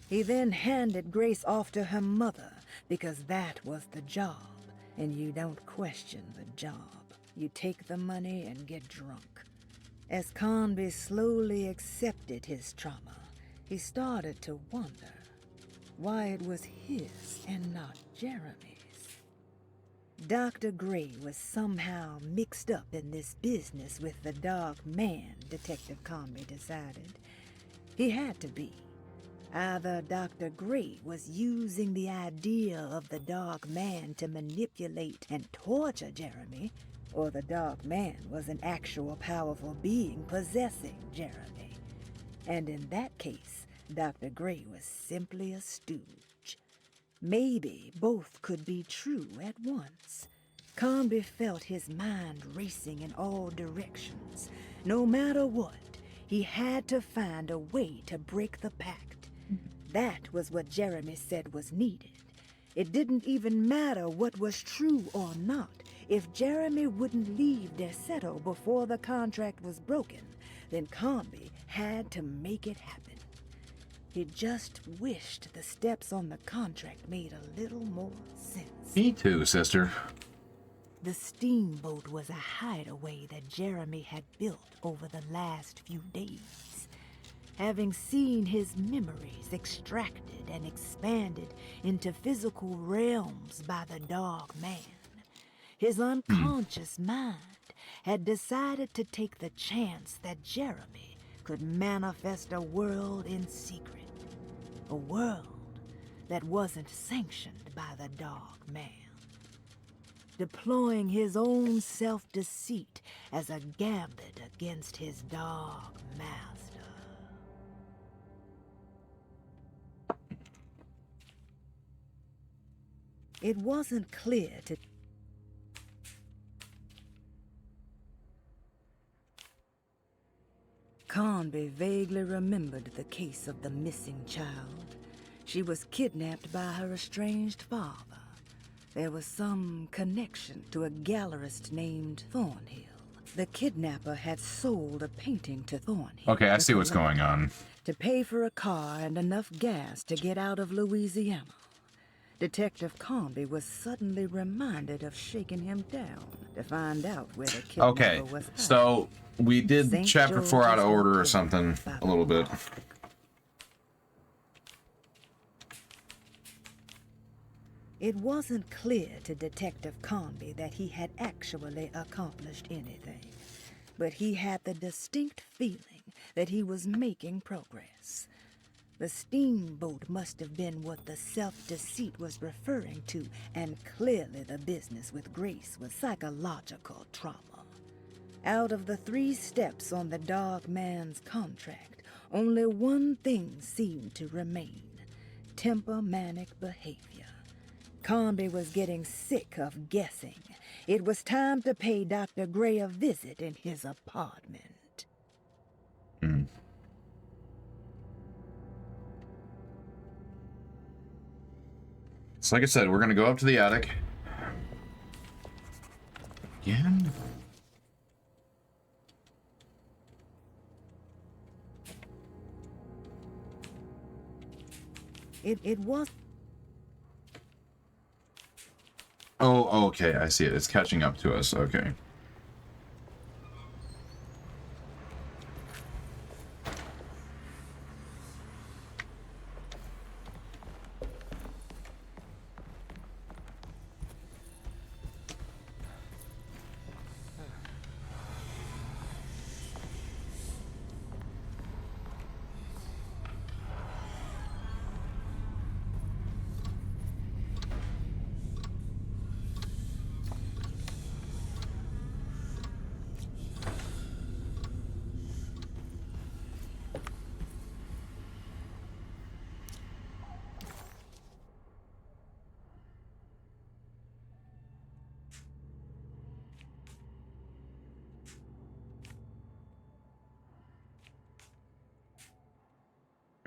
He then handed Grace off to her mother because that was the job, and you don't question the job. You take the money and get drunk. As Carnby slowly accepted his trauma, he started to wonder why it was his and not Jeremy's. Dr. Gray was somehow mixed up in this business with the dark man, Detective Carnby decided. He had to be. Either Dr. Gray was using the idea of the dark man to manipulate and torture Jeremy, or the dark man was an actual powerful being possessing Jeremy. And in that case, Dr. Gray was simply a stooge. Maybe both could be true at once. Carnby felt his mind racing in all directions. No matter what, he had to find a way to break the pact. That was what Jeremy said was needed. It didn't even matter what was true or not. If Jeremy wouldn't leave Deseto before the contract was broken, then Carnby had to make it happen. He just wished the steps on the contract made a little more sense. Me too, sister. The steamboat was a hideaway that Jeremy had built over the last few days. Having seen his memories extracted and expanded into physical realms by the dark man, his unconscious mind had decided to take the chance that Jeremy could manifest a world in secret. A world that wasn't sanctioned by the dark man. Deploying his own self-deceit as a gambit against his dark master. It wasn't clear to Carnby vaguely remembered the case of the missing child. She was kidnapped by her estranged father. There was some connection to a gallerist named Thornhill. The kidnapper had sold a painting to Thornhill. Okay, I see what's going on. To pay for a car and enough gas to get out of Louisiana. Detective Carnby was suddenly reminded of shaking him down to find out where the kidnapper Okay, was hiding. so we did St. chapter 4 out of George's order or Hotel something by a little bit. It wasn't clear to Detective Carnby that he had actually accomplished anything, but he had the distinct feeling that he was making progress. The steamboat must have been what the self-deceit was referring to, and clearly the business with Grace was psychological trauma. Out of the 3 steps on the dark man's contract, only one thing seemed to remain: temper-manic behavior. Carnby was getting sick of guessing. It was time to pay Dr. Gray a visit in his apartment. So like I said, we're going to go up to the attic. Again? It was... Oh, okay, I see it. It's catching up to us. Okay.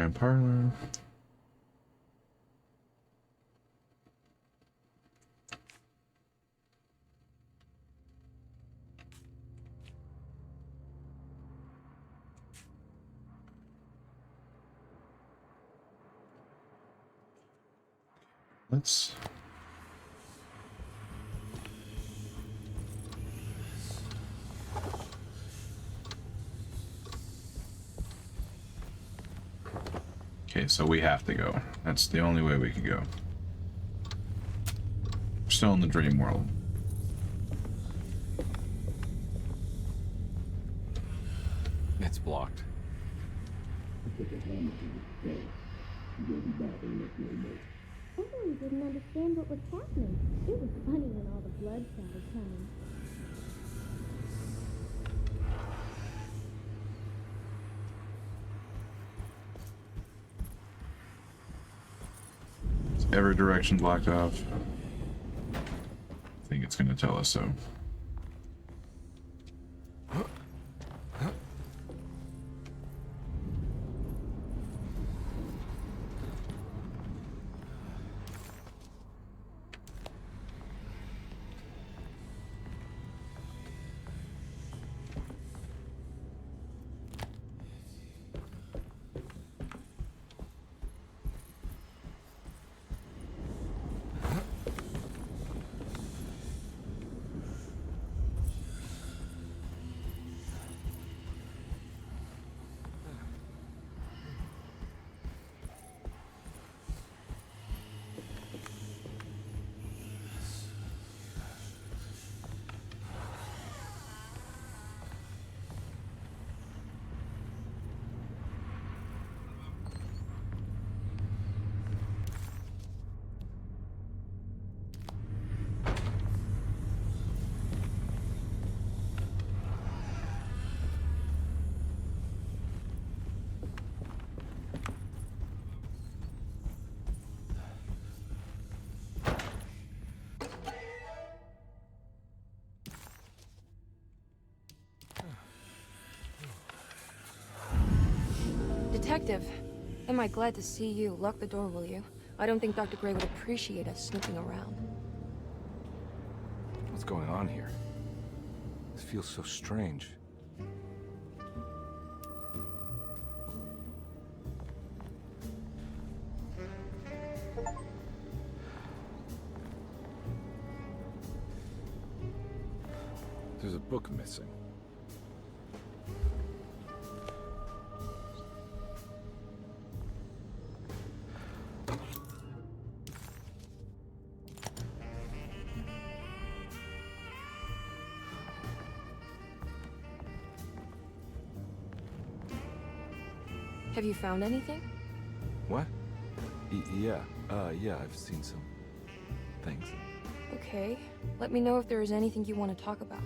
Grand Parlor. Let's... Okay, so we have to go. That's the only way we can go. We're still in the dream world. It's blocked. I really didn't understand what was happening. It was funny when all the blood started coming. Is every direction blocked off? I think it's going to tell us so. Detective, am I glad to see you. Lock the door, will you? I don't think Dr. Gray would appreciate us snooping around. What's going on here? This feels so strange. There's a book missing. Have you found anything? What? Yeah, I've seen some things. Okay. Let me know if there is anything you want to talk about.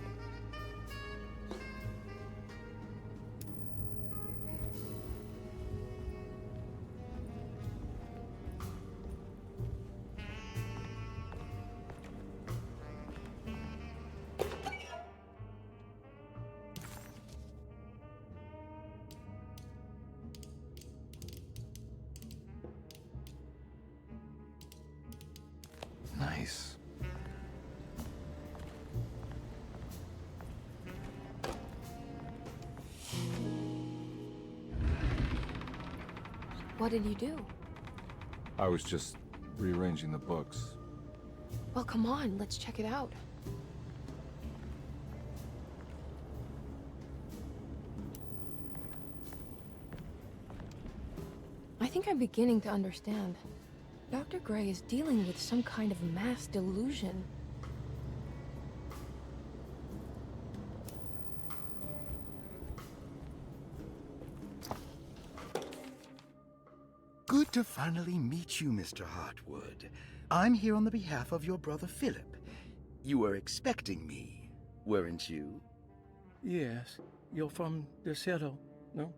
Nice. What did you do? I was just rearranging the books. Well, come on, let's check it out. I think I'm beginning to understand. Dr. Gray is dealing with some kind of mass delusion. Good to finally meet you, Mr. Hartwood. I'm here on the behalf of your brother Philip. You were expecting me, weren't you? Yes. You're from the city, no?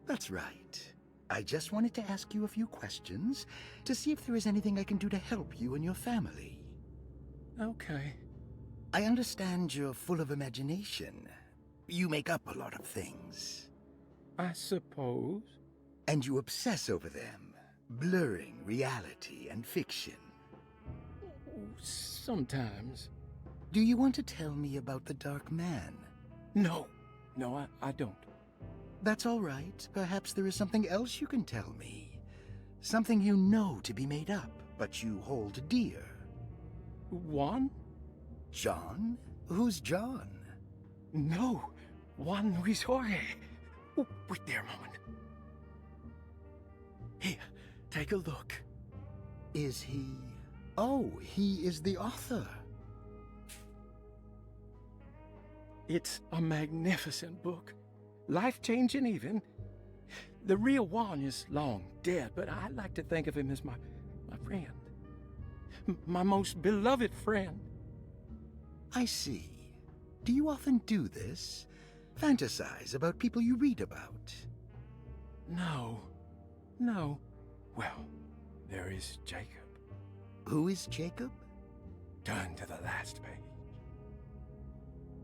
That's right. I just wanted to ask you a few questions to see if there is anything I can do to help you and your family. Okay. I understand you're full of imagination. You make up a lot of things. I suppose. And you obsess over them, blurring reality and fiction. Sometimes. Do you want to tell me about the Dark Man? No, I don't. That's all right. Perhaps there is something else you can tell me. Something you know to be made up, but you hold dear. Juan? John? Who's John? No, Juan Luis Jorge. Oh, wait there a moment. Here, take a look. Is he... Oh, he is the author. It's a magnificent book. Life-changing even. The real Juan is long dead, but I like to think of him as my friend. My most beloved friend. I see. Do you often do this? Fantasize about people you read about? No. Well, there is Jacob. Who is Jacob? Turn to the last page.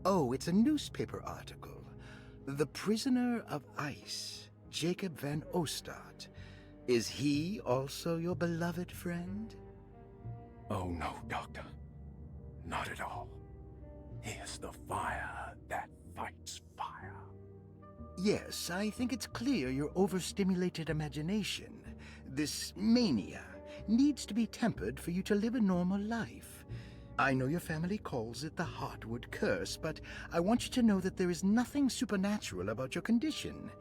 Oh, it's a newspaper article. The Prisoner of Ice, Jacob van Ostad. Is he also your beloved friend? Oh, no, Doctor. Not at all. He is the fire that fights fire. Yes, I think it's clear your overstimulated imagination, this mania, needs to be tempered for you to live a normal life. I know your family calls it the Heartwood Curse, but I want you to know that there is nothing supernatural about your condition.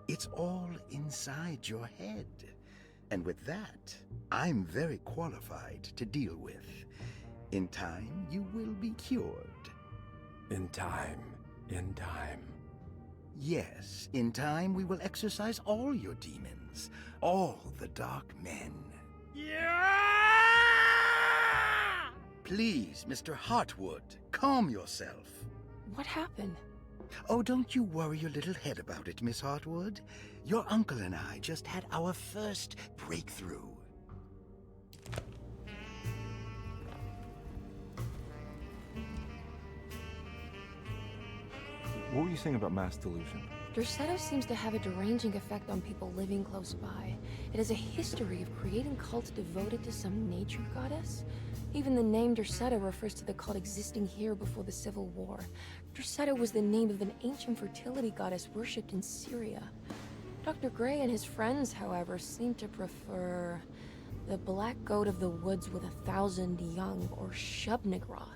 It's all inside your head. And with that, I'm very qualified to deal with. In time, you will be cured. In time. Yes, in time we will exorcise all your demons, all the dark men. Yeah! Please, Mr. Heartwood, calm yourself. What happened? Oh, don't you worry your little head about it, Miss Heartwood. Your uncle and I just had our first breakthrough. What were you saying about mass delusion? Derceto seems to have a deranging effect on people living close by. It has a history of creating cults devoted to some nature goddess. Even the name Derceto refers to the cult existing here before the Civil War. Derceto was the name of an ancient fertility goddess worshipped in Syria. Dr. Gray and his friends, however, seem to prefer the black goat of the woods with 1,000 young, or Shub-Nigroth.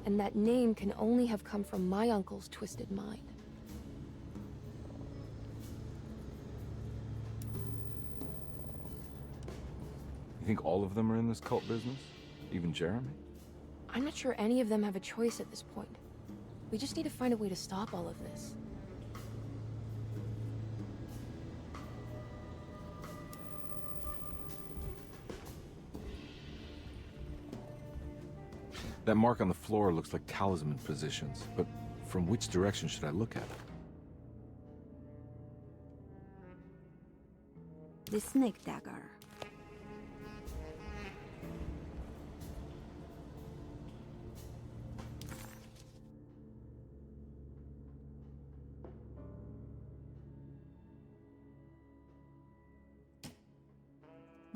And that name can only have come from my uncle's twisted mind. You think all of them are in this cult business? Even Jeremy? I'm not sure any of them have a choice at this point. We just need to find a way to stop all of this. That mark on the floor looks like talisman positions, but from which direction should I look at it? The snake dagger.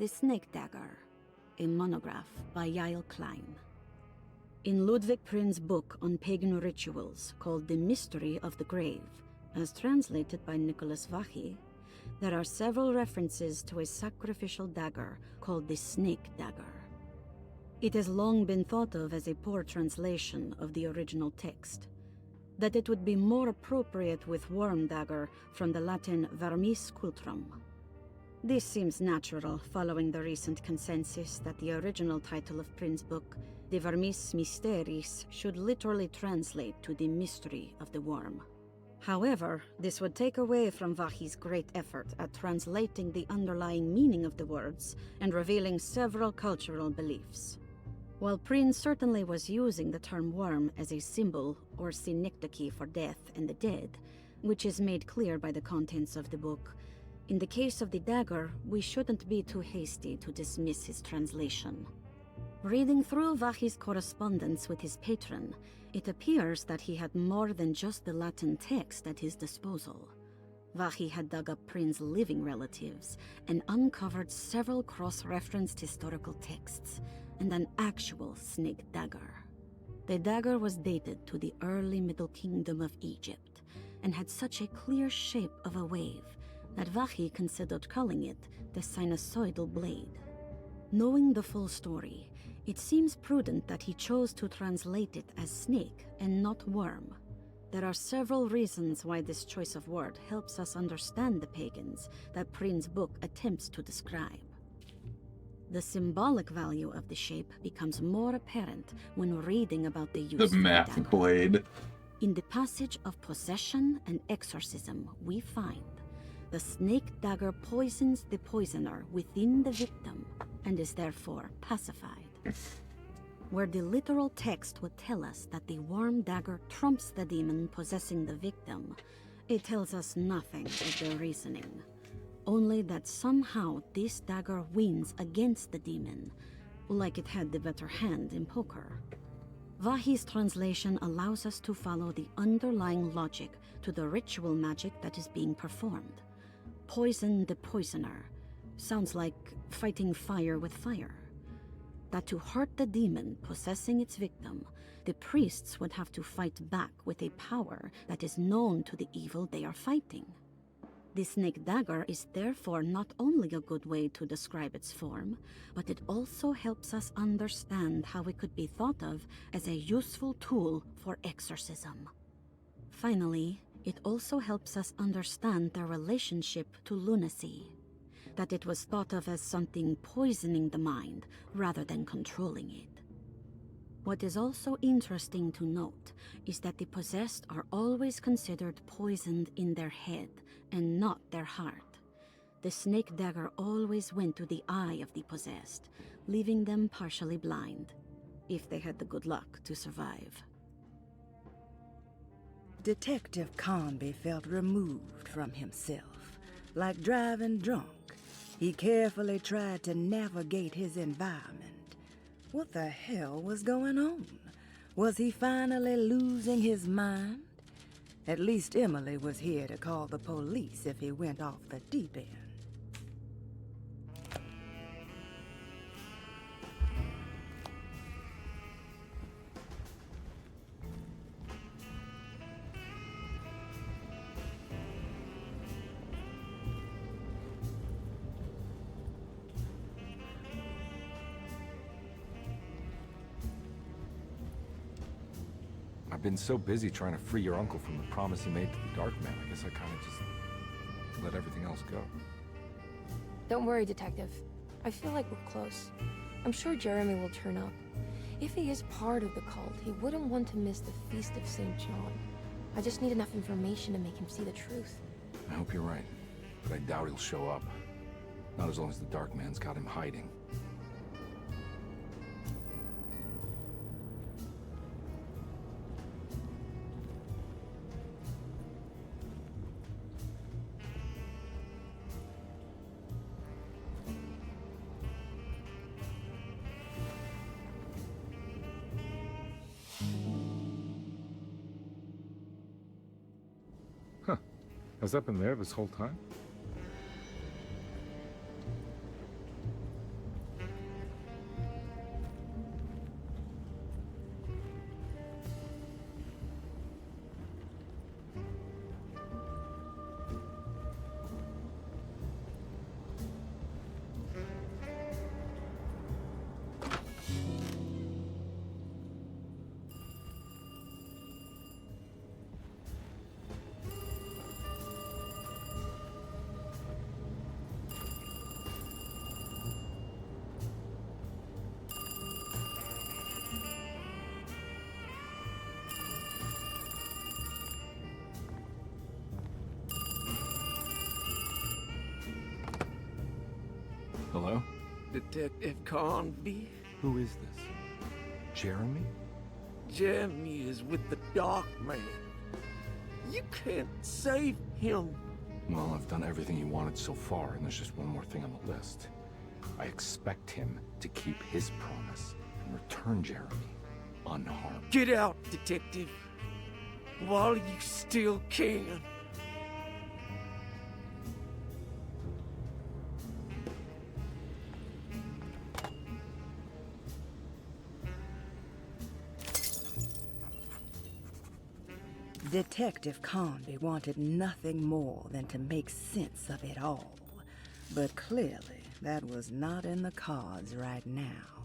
The Snake Dagger, a monograph by Yael Klein. In Ludwig Prin's book on pagan rituals called The Mystery of the Grave, as translated by Nicholas Vachy, there are several references to a sacrificial dagger called the Snake Dagger. It has long been thought of as a poor translation of the original text, that it would be more appropriate with worm dagger from the Latin vermis cultrum. This seems natural following the recent consensus that the original title of Prin's book, De Vermis Mysteris, should literally translate to the mystery of the worm. However, this would take away from Vachy's great effort at translating the underlying meaning of the words and revealing several cultural beliefs. While Prin certainly was using the term worm as a symbol or synecdoche for death and the dead, which is made clear by the contents of the book, in the case of the dagger, we shouldn't be too hasty to dismiss his translation. Reading through Vachy's correspondence with his patron, it appears that he had more than just the Latin text at his disposal. Vahi had dug up Prin's living relatives and uncovered several cross-referenced historical texts and an actual snake dagger. The dagger was dated to the early Middle Kingdom of Egypt and had such a clear shape of a wave that Vahi considered calling it the sinusoidal blade. Knowing the full story, it seems prudent that he chose to translate it as snake and not worm. There are several reasons why this choice of word helps us understand the pagans that Prin's book attempts to describe. The symbolic value of the shape becomes more apparent when reading about the use The of the math dagger. blade. In the passage of possession and exorcism, we find the snake dagger poisons the poisoner within the victim and is therefore pacified. Where the literal text would tell us that the worm dagger trumps the demon possessing the victim, it tells us nothing of their reasoning. Only that somehow this dagger wins against the demon, like it had the better hand in poker. Vahi's translation allows us to follow the underlying logic to the ritual magic that is being performed. Poison the poisoner sounds like fighting fire with fire. That to hurt the demon possessing its victim, the priests would have to fight back with a power that is known to the evil they are fighting. The snake dagger is therefore not only a good way to describe its form, but it also helps us understand how it could be thought of as a useful tool for exorcism. Finally, it also helps us understand their relationship to lunacy, that it was thought of as something poisoning the mind rather than controlling it. What is also interesting to note is that the possessed are always considered poisoned in their head and not their heart. The snake dagger always went to the eye of the possessed, leaving them partially blind, if they had the good luck to survive. Detective Carnby felt removed from himself, like driving drunk. He carefully tried to navigate his environment. What the hell was going on? Was he finally losing his mind? At least Emily was here to call the police if he went off the deep end. I've been so busy trying to free your uncle from the promise he made to the Dark Man. I guess I kind of just let everything else go. Don't worry, Detective. I feel like we're close. I'm sure Jeremy will turn up. If he is part of the cult, he wouldn't want to miss the Feast of St. John. I just need enough information to make him see the truth. I hope you're right, but I doubt he'll show up. Not as long as the Dark Man's got him hiding. Has that been there this whole time? Hello? Detective Carnby? Who is this? Jeremy? Jeremy is with the Dark Man. You can't save him. Well, I've done everything you wanted so far, and there's just one more thing on the list. I expect him to keep his promise and return Jeremy unharmed. Get out, Detective, while you still can. Detective Carnby wanted nothing more than to make sense of it all. But clearly, that was not in the cards right now.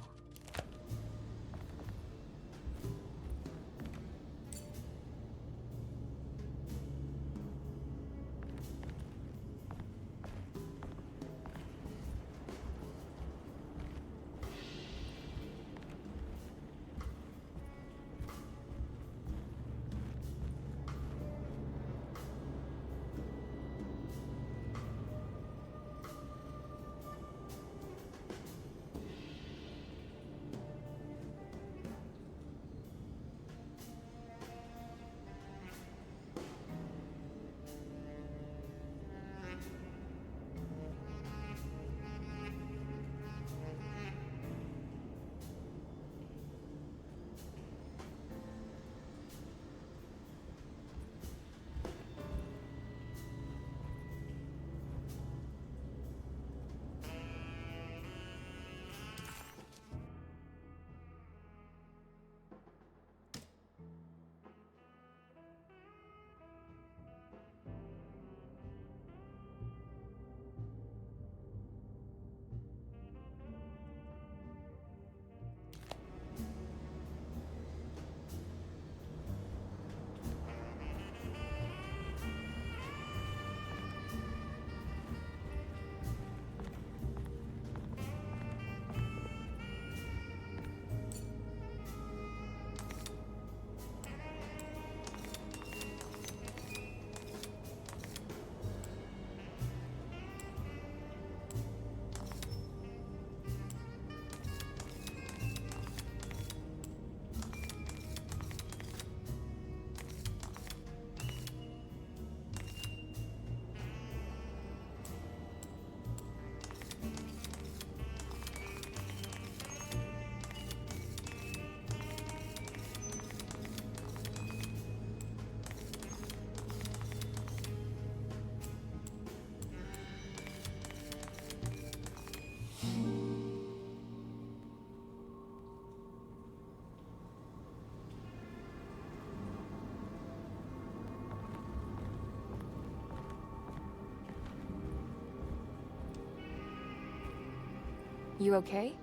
You okay?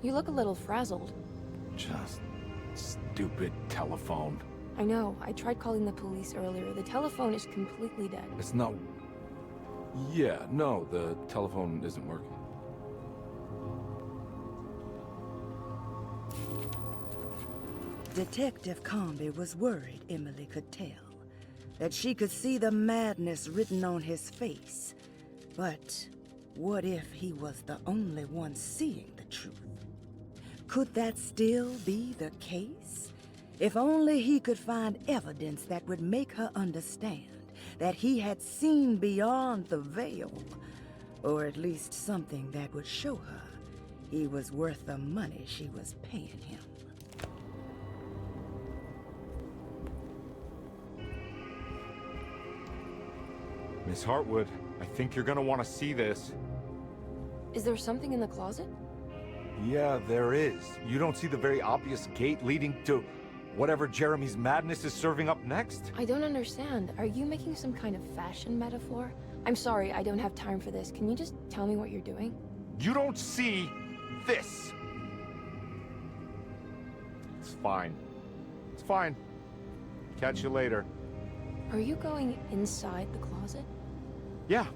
You look a little frazzled. Just stupid telephone. I know. I tried calling the police earlier. The telephone is completely dead. It's not... Yeah, no, the telephone isn't working. Detective Carnby was worried Emily could tell, that she could see the madness written on his face. But what if he was the only one seeing the truth? Could that still be the case? If only he could find evidence that would make her understand that he had seen beyond the veil, or at least something that would show her he was worth the money she was paying him. Miss Hartwood, I think you're gonna want to see this. Is there something in the closet? Yeah, there is. You don't see the very obvious gate leading to whatever Jeremy's madness is serving up next? I don't understand. Are you making some kind of fashion metaphor? I'm sorry, I don't have time for this. Can you just tell me what you're doing? You don't see this. It's fine. It's fine. Catch you later. Are you going inside the closet? Yeah.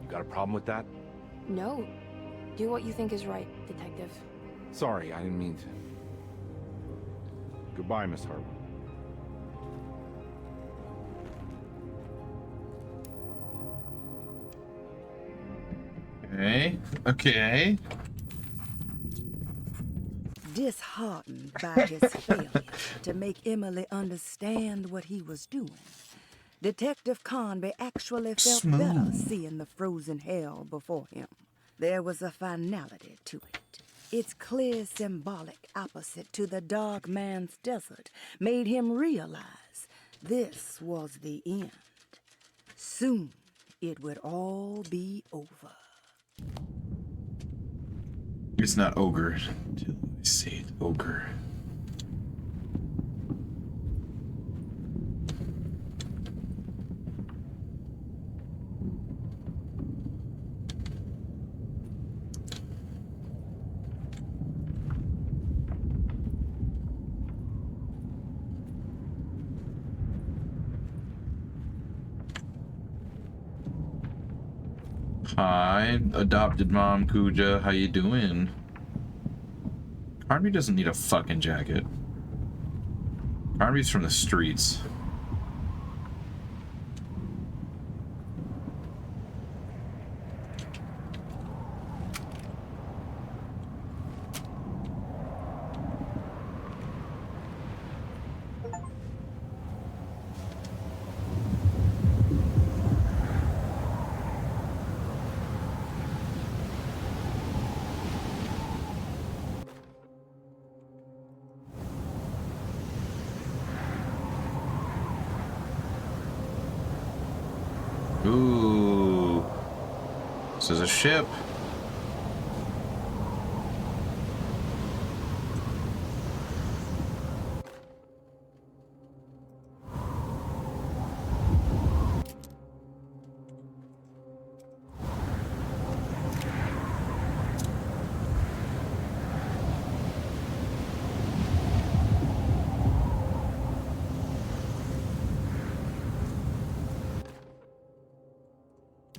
You got a problem with that? No. Do what you think is right, Detective. Sorry, I didn't mean to. Goodbye, Miss Hartwood. Okay. Okay. Disheartened by his failure to make Emily understand what he was doing, Detective Carnby actually felt better seeing the frozen hell before him. There was a finality to it. Its clear symbolic opposite to the dark man's desert made him realize this was the end. Soon it would all be over. It's not ogre. Let me see it. Ogre. Hi, adopted mom Kuja. How you doing? Carnby doesn't need a fucking jacket. Carnby's from the streets. Ooh, this is a ship.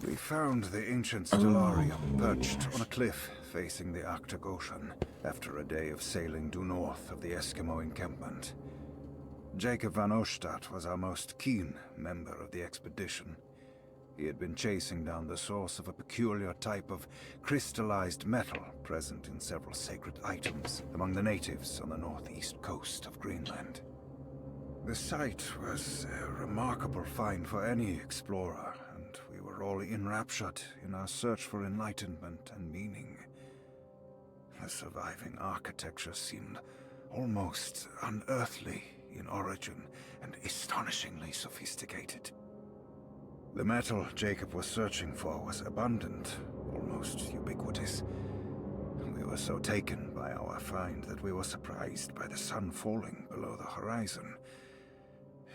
We found the ancient stellarium perched on a cliff facing the Arctic Ocean after a day of sailing due north of the Eskimo encampment. Jacob van Oostad was our most keen member of the expedition. He had been chasing down the source of a peculiar type of crystallized metal present in several sacred items among the natives on the northeast coast of Greenland. The site was a remarkable find for any explorer, and we were all enraptured in our search for enlightenment and meaning. The surviving architecture seemed almost unearthly in origin and astonishingly sophisticated. The metal Jacob was searching for was abundant, almost ubiquitous. We were so taken by our find that we were surprised by the sun falling below the horizon.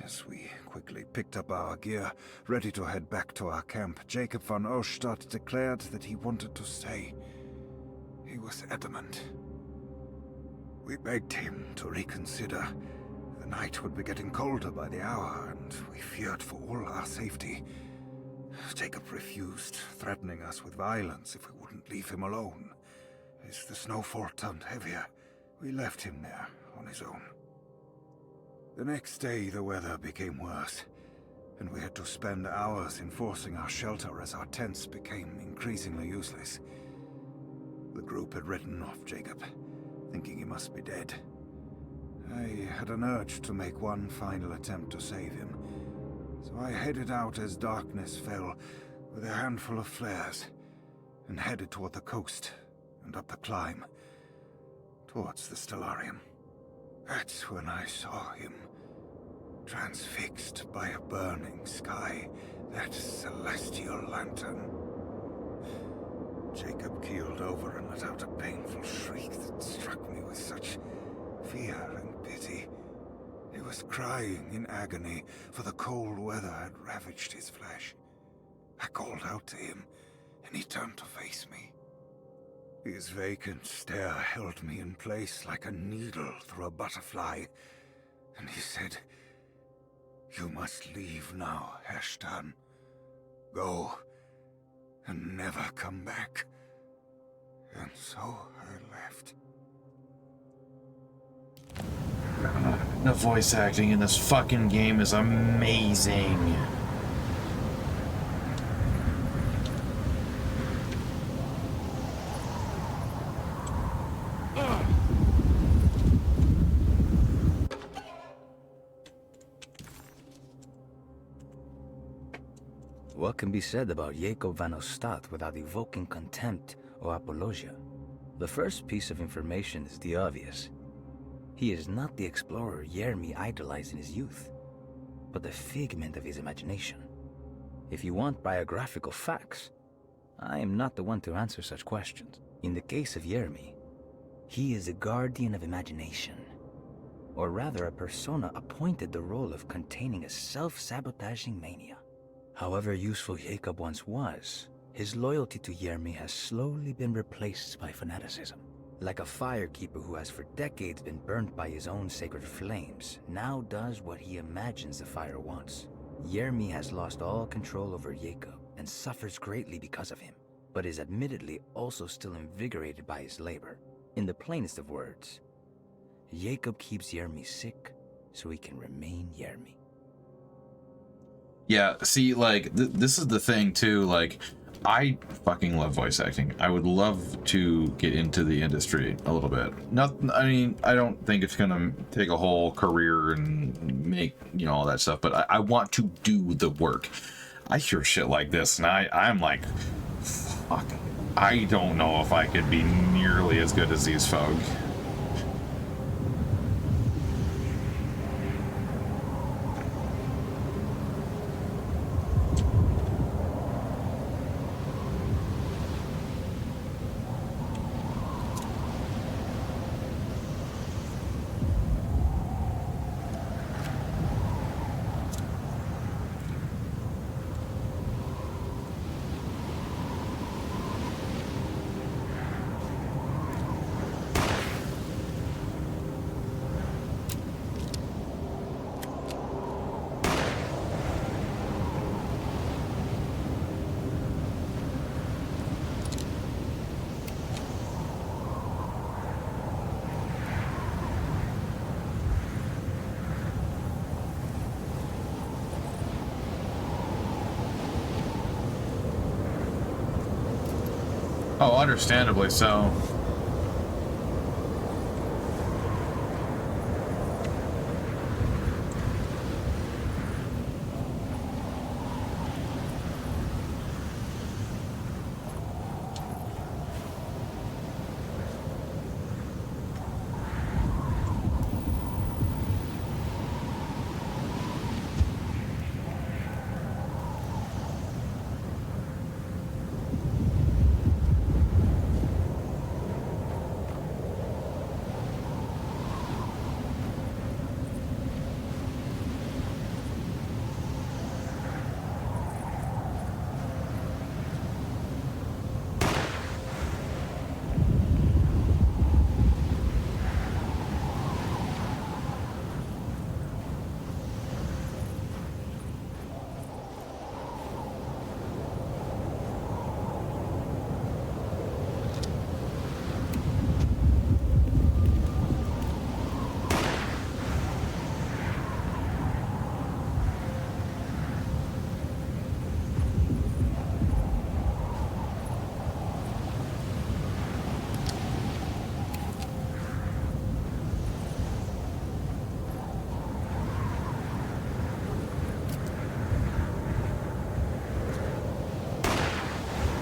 As we quickly picked up our gear, ready to head back to our camp, Jacob van Oostad declared that he wanted to stay. He was adamant. We begged him to reconsider. The night would be getting colder by the hour, and we feared for all our safety. Jacob refused, threatening us with violence if we wouldn't leave him alone. As the snowfall turned heavier, we left him there on his own. The next day, the weather became worse, and we had to spend hours enforcing our shelter as our tents became increasingly useless. The group had written off Jacob, thinking he must be dead. I had an urge to make one final attempt to save him, so I headed out as darkness fell with a handful of flares, and headed toward the coast and up the climb, towards the stellarium. That's when I saw him, transfixed by a burning sky, that celestial lantern. Jacob keeled over and let out a painful shriek that struck me with such fear and pity. He was crying in agony, for the cold weather had ravaged his flesh. I called out to him, and he turned to face me. His vacant stare held me in place like a needle through a butterfly, and he said, "You must leave now, Ashton. Go, and never come back." And so I left. The voice acting in this fucking game is amazing. What can be said about Jacob van Oostad without evoking contempt or apologia? The first piece of information is the obvious. He is not the explorer Jeremy idolized in his youth, but the figment of his imagination. If you want biographical facts, I am not the one to answer such questions. In the case of Jeremy, he is a guardian of imagination, or rather a persona appointed the role of containing a self-sabotaging mania. However useful Jacob once was, his loyalty to Jeremy has slowly been replaced by fanaticism. Like a firekeeper who has for decades been burnt by his own sacred flames, now does what he imagines the fire wants. Jeremy has lost all control over Jacob and suffers greatly because of him. but is admittedly also still invigorated by his labor. In the plainest of words, Jacob keeps Yermi sick so he can remain Yermi. Yeah, see, like, this is the thing, too, like, I fucking love voice acting. I would love to get into the industry a little bit. I mean, I don't think it's gonna take a whole career and make, you know, all that stuff, but I want to do the work. I hear shit like this, and I'm like, fuck, I don't know if I could be nearly as good as these folk. Oh, understandably so.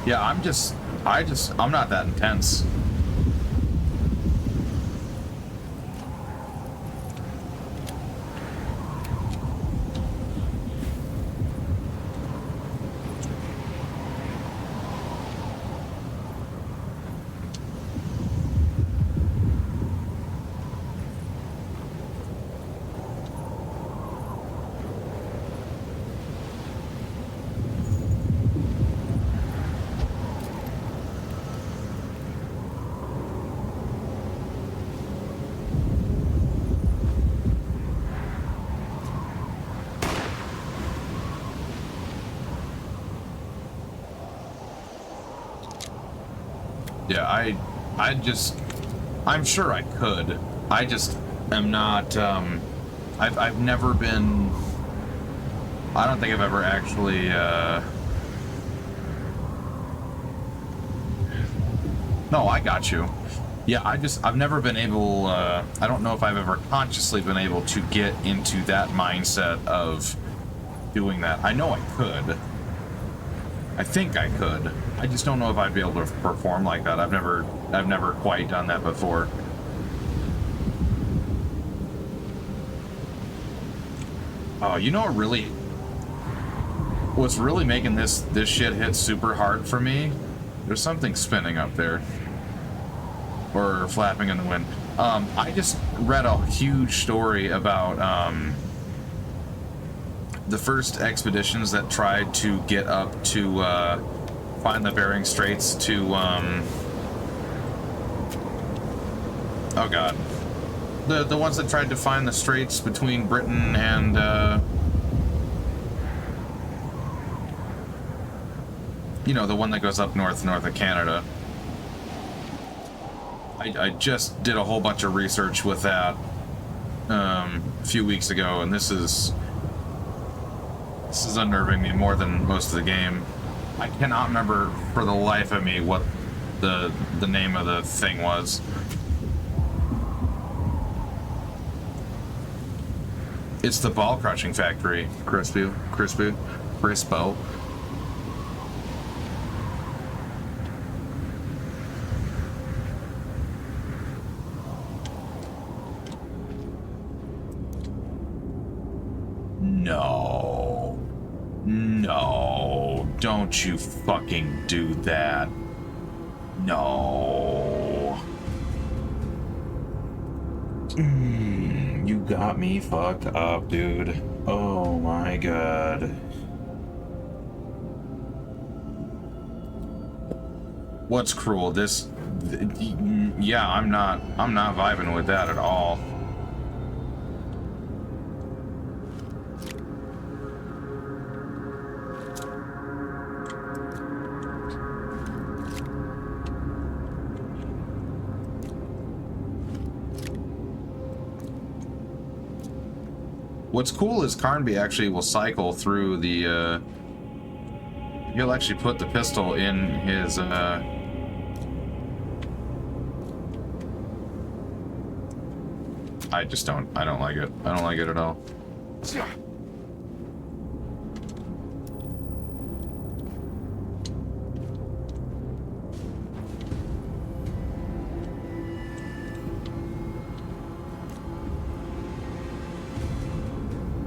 Yeah, I'm not that intense. Yeah, I'm sure I could. I just am not, I've never been, I don't think I've ever actually, no, I got you. Yeah, I've never been able, I don't know if I've ever consciously been able to get into that mindset of doing that. I know I could. I think I could. I just don't know if I'd be able to perform like that. I've never quite done that before. Oh, you know what's really making this shit hit super hard for me? There's something spinning up there. Or flapping in the wind. I just read a huge story about the first expeditions that tried to get up to find the Bering Straits to oh god, the ones that tried to find the straits between Britain and You know, the one that goes up north of Canada. I just did a whole bunch of research with that a few weeks ago, and this is unnerving me more than most of the game. I cannot remember for the life of me what the name of the thing was. It's the ball crushing factory, Crispo. No. No. Don't you fucking do that. No. You got me fucked up, dude. Oh my god. What's cruel? Yeah, I'm not vibing with that at all. What's cool is Carnby actually will cycle through the, he'll actually put the pistol in his, I don't like it. I don't like it at all.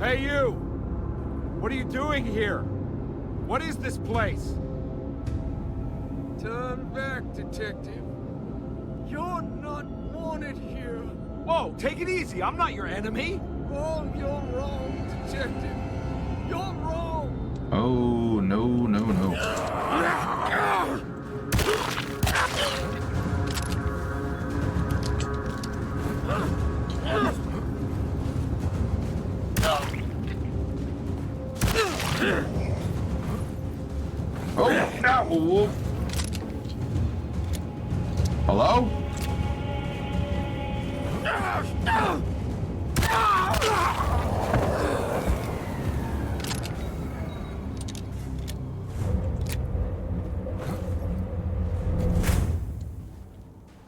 Hey, you! What are you doing here? What is this place? Turn back, detective. You're not wanted here. Whoa, take it easy. I'm not your enemy. Oh, you're wrong, detective. You're wrong. Oh, no, no, no. Oh, no! Hello?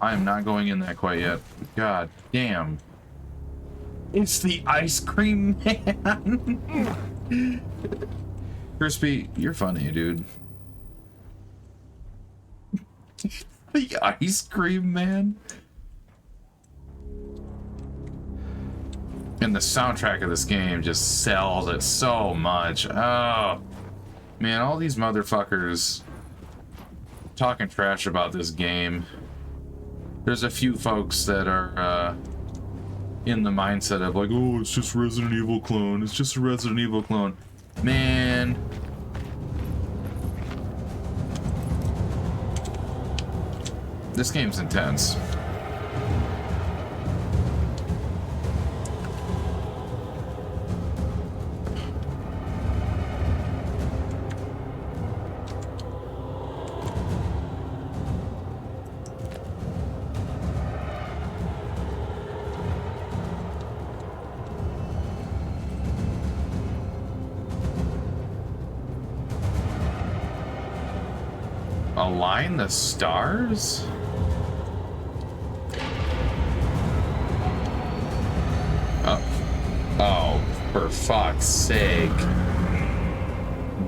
I am not going in that quite yet. God damn. It's the ice cream man. Crispy, you're funny, dude. The ice cream man. And the soundtrack of this game just sells it so much. Oh, man, all these motherfuckers talking trash about this game. There's a few folks that are in the mindset of like, oh, it's just Resident Evil clone. It's just a Resident Evil clone. Man. This game's intense. Align the stars? Oh, for fuck's sake.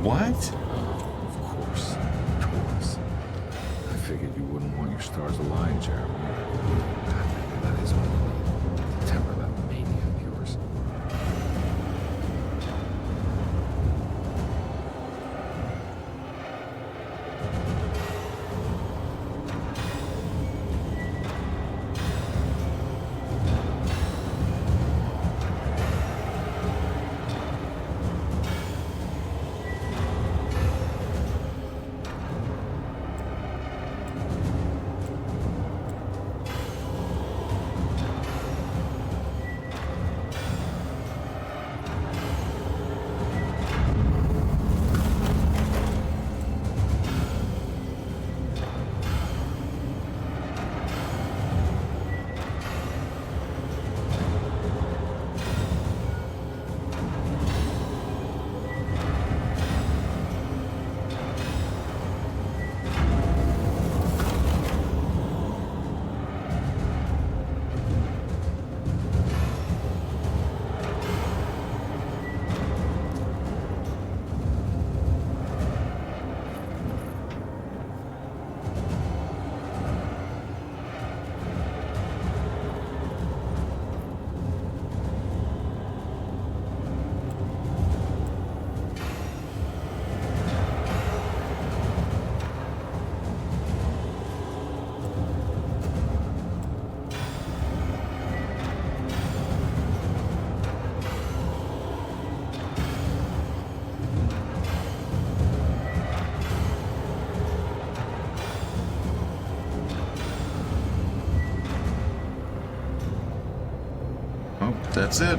What? Of course. I figured you wouldn't want your stars aligned, Jeremy. That is only temper that mania of yours. That's it.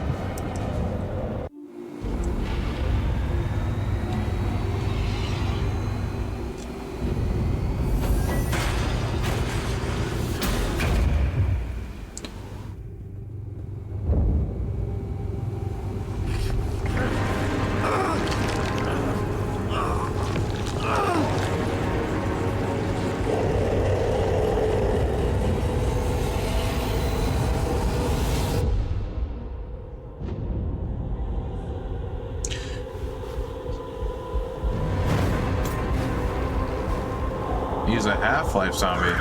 He's a Half-Life zombie.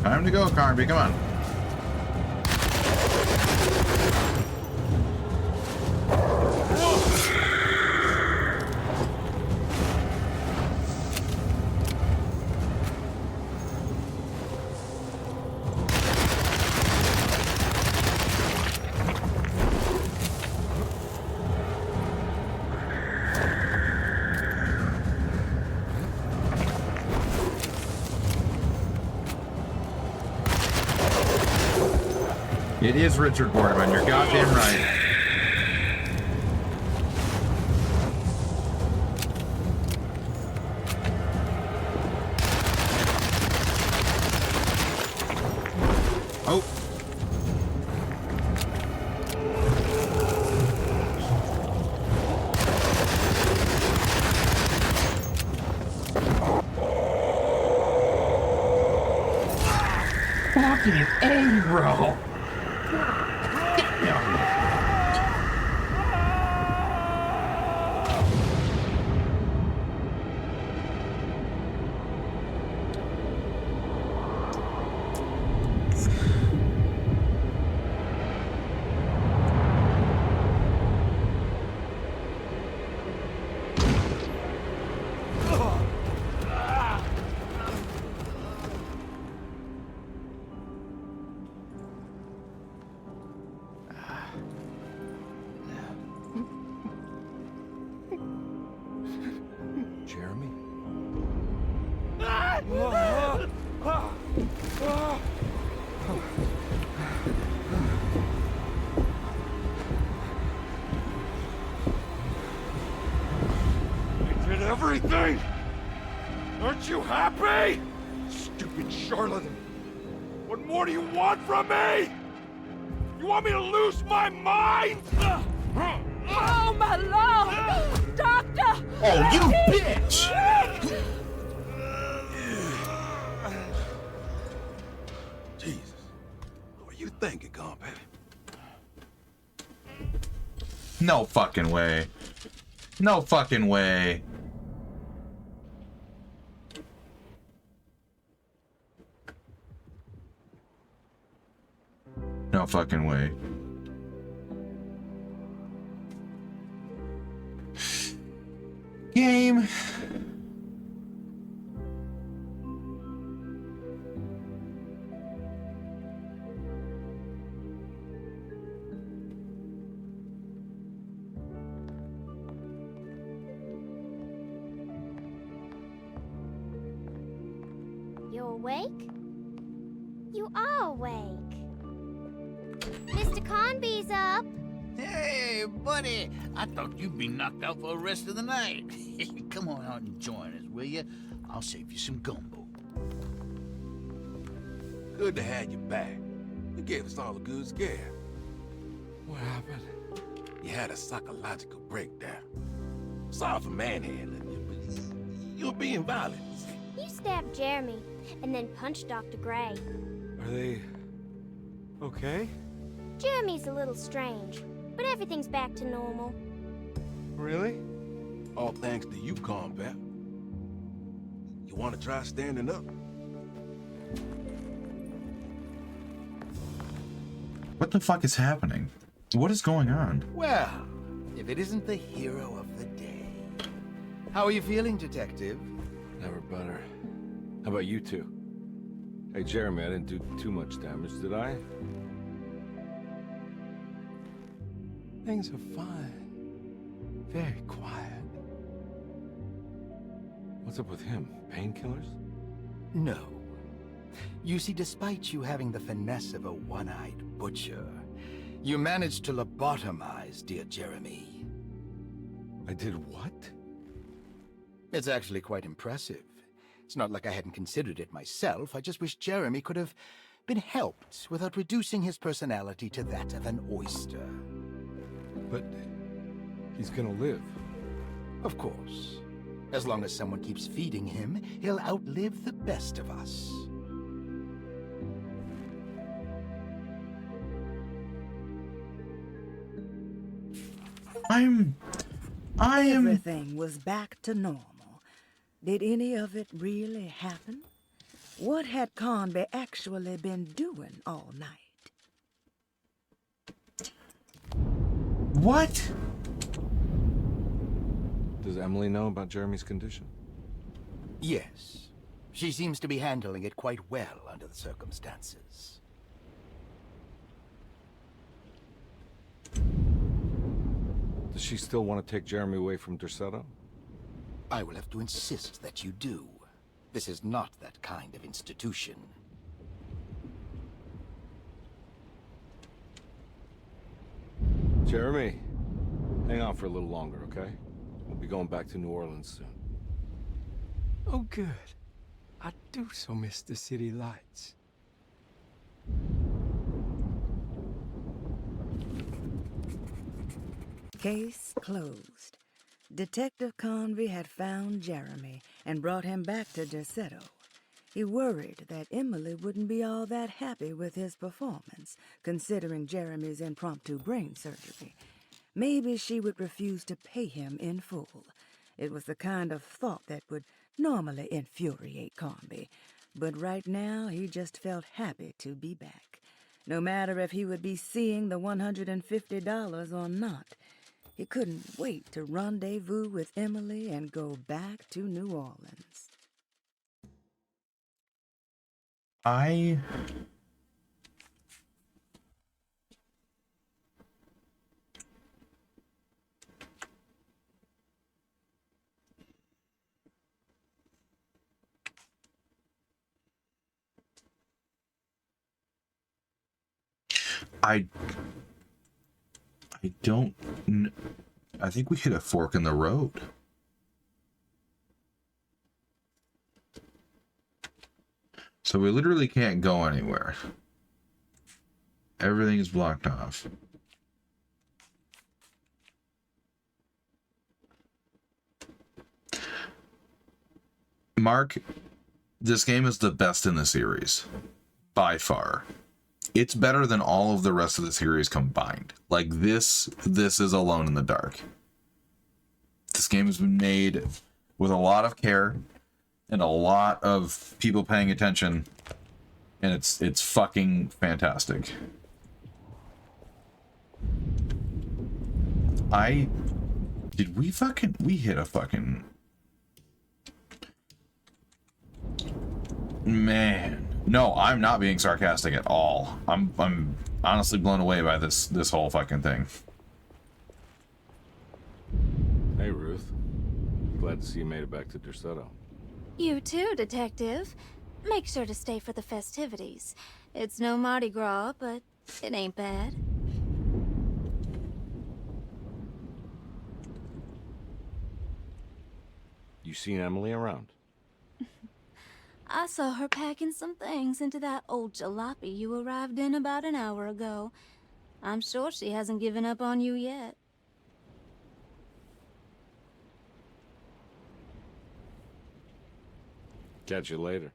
Time to go, Carnby, come on. It is Richard Boardman, you're goddamn right. Oh. Fucking A, bro. Everything! Aren't you happy? Stupid charlatan! What more do you want from me? You want me to lose my mind? Oh, my lord! Doctor! Oh, you bitch! Jesus. What were you thinking, Carnby? No fucking way. No fucking way. No fucking way. Game. You awake? You are awake. Mr. Carnby's up. Hey, buddy. I thought you'd be knocked out for the rest of the night. Come on out and join us, will you? I'll save you some gumbo. Good to have you back. You gave us all a good scare. What happened? You had a psychological breakdown. Sorry for manhandling you, but you're being violent. You stabbed Jeremy and then punched Dr. Gray. Are they okay? Jeremy's a little strange, but everything's back to normal. Really? All thanks to you, Carnby. You want to try standing up? What the fuck is happening? What is going on? Well, if it isn't the hero of the day. How are you feeling, Detective? Never better. How about you two? Hey, Jeremy, I didn't do too much damage, did I? Things are fine. Very quiet. What's up with him? Painkillers? No. You see, despite you having the finesse of a one-eyed butcher, you managed to lobotomize dear Jeremy. I did what? It's actually quite impressive. It's not like I hadn't considered it myself. I just wish Jeremy could have been helped without reducing his personality to that of an oyster. But he's gonna live. Of course. As long as someone keeps feeding him, he'll outlive the best of us. Everything was back to normal. Did any of it really happen? What had Carnby actually been doing all night? What? Does Emily know about Jeremy's condition? Yes. She seems to be handling it quite well under the circumstances. Does she still want to take Jeremy away from Derceto? I will have to insist that you do. This is not that kind of institution. Jeremy, hang on for a little longer, okay? We'll be going back to New Orleans soon. Oh, good. I do so miss the city lights. Case closed. Detective Carnby had found Jeremy and brought him back to Derceto. He worried that Emily wouldn't be all that happy with his performance, considering Jeremy's impromptu brain surgery. Maybe she would refuse to pay him in full. It was the kind of thought that would normally infuriate Carnby, but right now he just felt happy to be back. No matter if he would be seeing the $150 or not, he couldn't wait to rendezvous with Emily and go back to New Orleans. I don't... I think we hit a fork in the road. So we literally can't go anywhere. Everything is blocked off. Mark, this game is the best in the series. By far. It's better than all of the rest of the series combined. Like, this is Alone in the Dark. This game has been made with a lot of care and a lot of people paying attention, and it's fucking fantastic. We hit a fucking... Man. No, I'm not being sarcastic at all. I'm honestly blown away by this whole fucking thing. Hey, Ruth. Glad to see you made it back to Derceto. You too, Detective. Make sure to stay for the festivities. It's no Mardi Gras, but it ain't bad. You seen Emily around? I saw her packing some things into that old jalopy you arrived in about an hour ago. I'm sure she hasn't given up on you yet. Catch you later.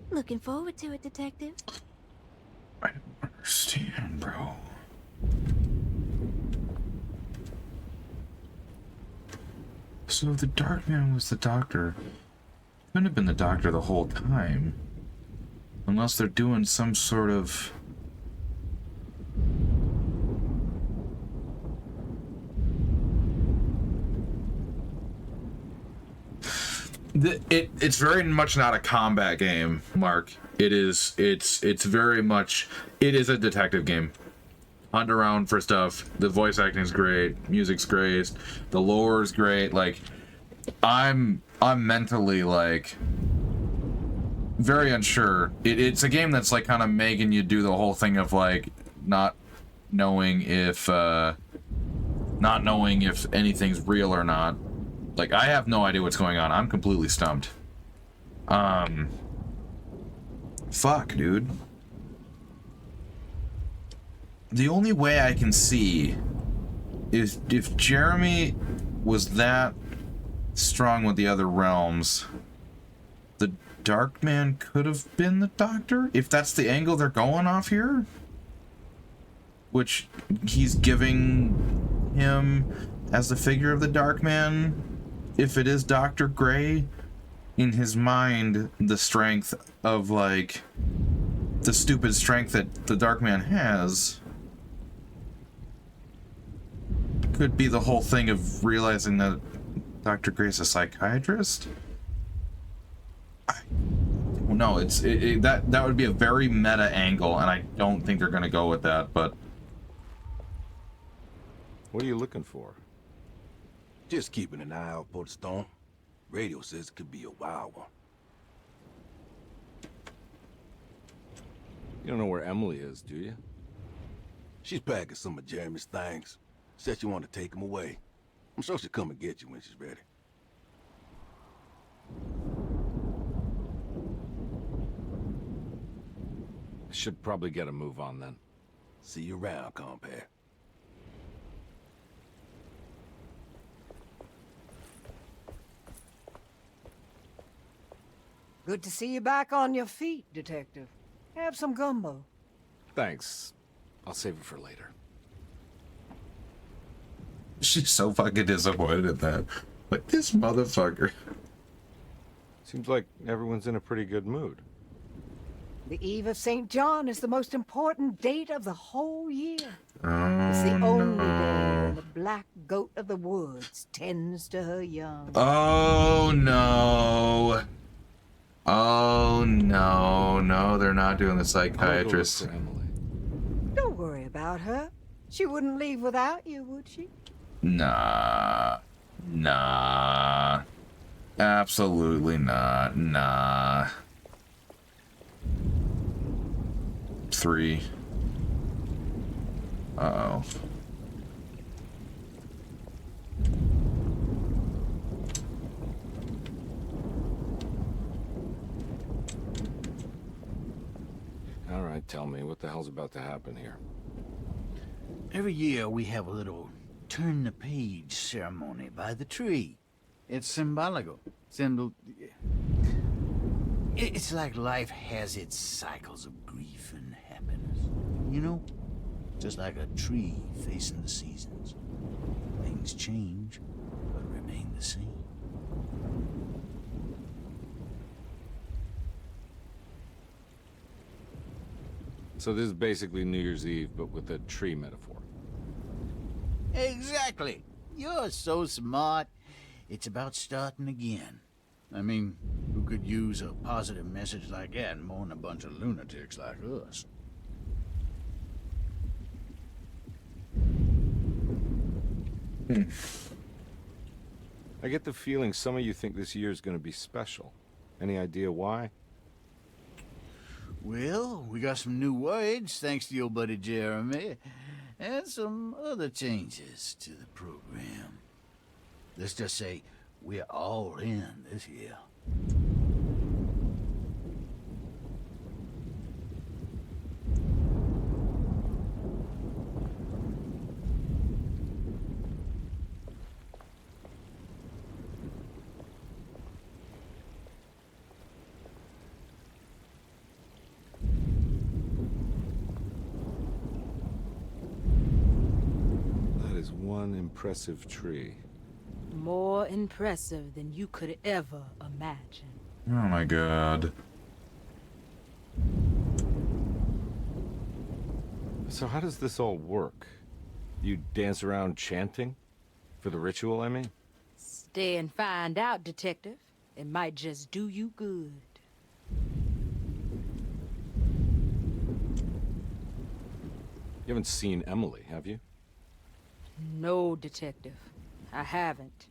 Looking forward to it, Detective. I don't understand, bro. So the Dark Man was the doctor. Couldn't have been the doctor the whole time. Unless they're doing some sort of... It's very much not a combat game, Mark. It's very much, it is a detective game. Hunt around for stuff. The voice acting's great, music's great, the lore's great. Like, I'm mentally like very unsure. It's a game that's like kind of making you do the whole thing of like not knowing if anything's real or not. Like, I have no idea what's going on. I'm completely stumped. Fuck, dude. The only way I can see is if Jeremy was that strong with the other realms, the Dark Man could have been the Doctor? If that's the angle they're going off here? Which he's giving him as the figure of the Dark Man. If it is Dr. Gray, in his mind, the strength of, like, the stupid strength that the Dark Man has could be the whole thing of realizing that Dr. Gray's a psychiatrist? No, that would be a very meta angle, and I don't think they're gonna go with that, but... What are you looking for? Just keeping an eye out for the storm. Radio says it could be a wild one. You don't know where Emily is, do you? She's packing some of Jeremy's things. Said she wanted to take them away. I'm sure she'll come and get you when she's ready. Should probably get a move on then. See you around, compare. Good to see you back on your feet, Detective. Have some gumbo. Thanks. I'll save it for later. She's so fucking disappointed at that. Like, this motherfucker. Seems like everyone's in a pretty good mood. The Eve of St. John is the most important date of the whole year. Oh, It's the only day no. when the black goat of the woods tends to her young. Oh, no. Oh, no. No, they're not doing the psychiatrist. Don't worry about her. She wouldn't leave without you, would she? Nah. Nah. Absolutely not. Nah. 3. Uh-oh. All right, tell me, what the hell's about to happen here? Every year we have a little turn the page ceremony by the tree. It's symbolical. It's like life has its cycles of grief and happiness. You know? Just like a tree facing the seasons. Things change, but remain the same. So this is basically New Year's Eve, but with a tree metaphor. Exactly. You're so smart. It's about starting again. I mean, who could use a positive message like that more than a bunch of lunatics like us? I get the feeling some of you think this year is going to be special. Any idea why? Well, we got some new words, thanks to your buddy Jeremy, and some other changes to the program. Let's just say we're all in this year. That is one impressive tree. More impressive than you could ever imagine. Oh my god. So how does this all work? You dance around chanting? For the ritual, I mean? Stay and find out, Detective. It might just do you good. You haven't seen Emily, have you? No, Detective. I haven't.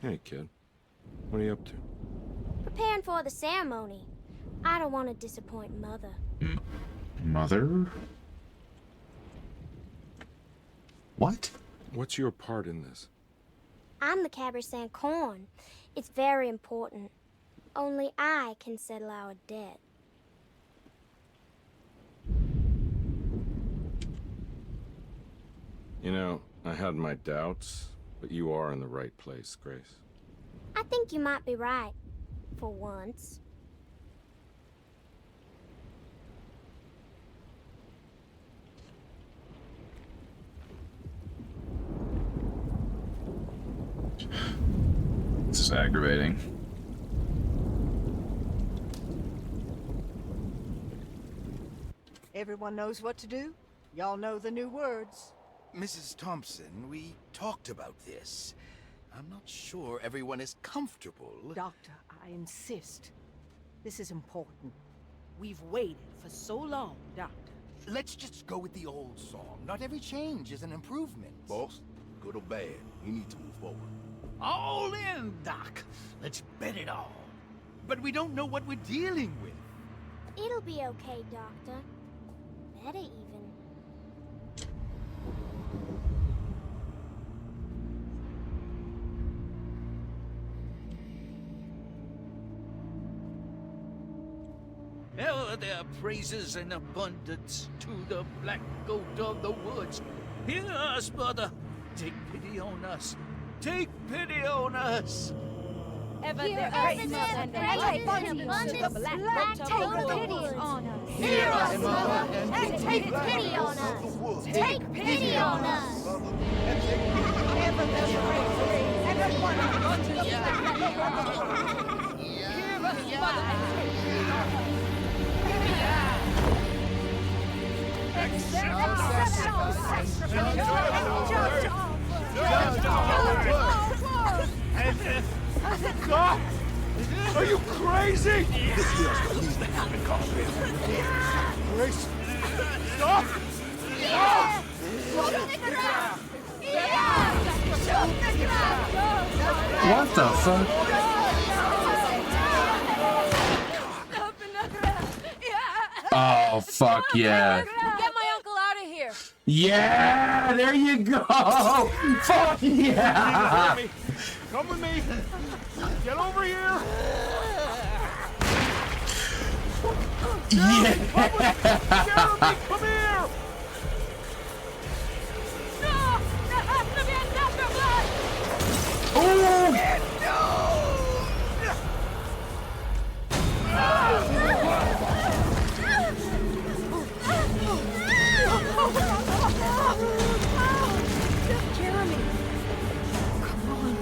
Hey, kid. What are you up to? Preparing for the ceremony. I don't want to disappoint Mother. Mother? What? What's your part in this? I'm the Cabernet Corn. It's very important. Only I can settle our debt. You know, I had my doubts, but you are in the right place, Grace. I think you might be right. For once. This is aggravating. Everyone knows what to do? Y'all know the new words. Mrs. Thompson, we talked about this. I'm not sure everyone is comfortable. Doctor, I insist. This is important. We've waited for so long, Doctor. Let's just go with the old song. Not every change is an improvement. Boss, good or bad, you need to move forward. All in, Doc. Let's bet it all. But we don't know what we're dealing with. It'll be okay, Doctor. Better even. Ever there are praises in abundance to the black goat of the woods. Hear us, mother. Take pity on us. Take pity on us. Ever Hear there us, praises Mother, and praises abundance and to abundance the black goat take of the pity woods. on us. Hear us, Mother, and take pity on us. Take pity on us. Ever there's praises and abundance to the black goat of the woods. Hear us, Mother, and take pity on us. Stop! Are you crazy? This here's needs to happen, Carnby. Grace! Stop! Stop! What the fuck? Oh, fuck yeah. Get my uncle out of here. Yeah, there you go. Fuck yeah. Come with me. Get over here. Yeah. Jeremy, come here. No! There has to be another blood! Oh! Jeremy! Come on.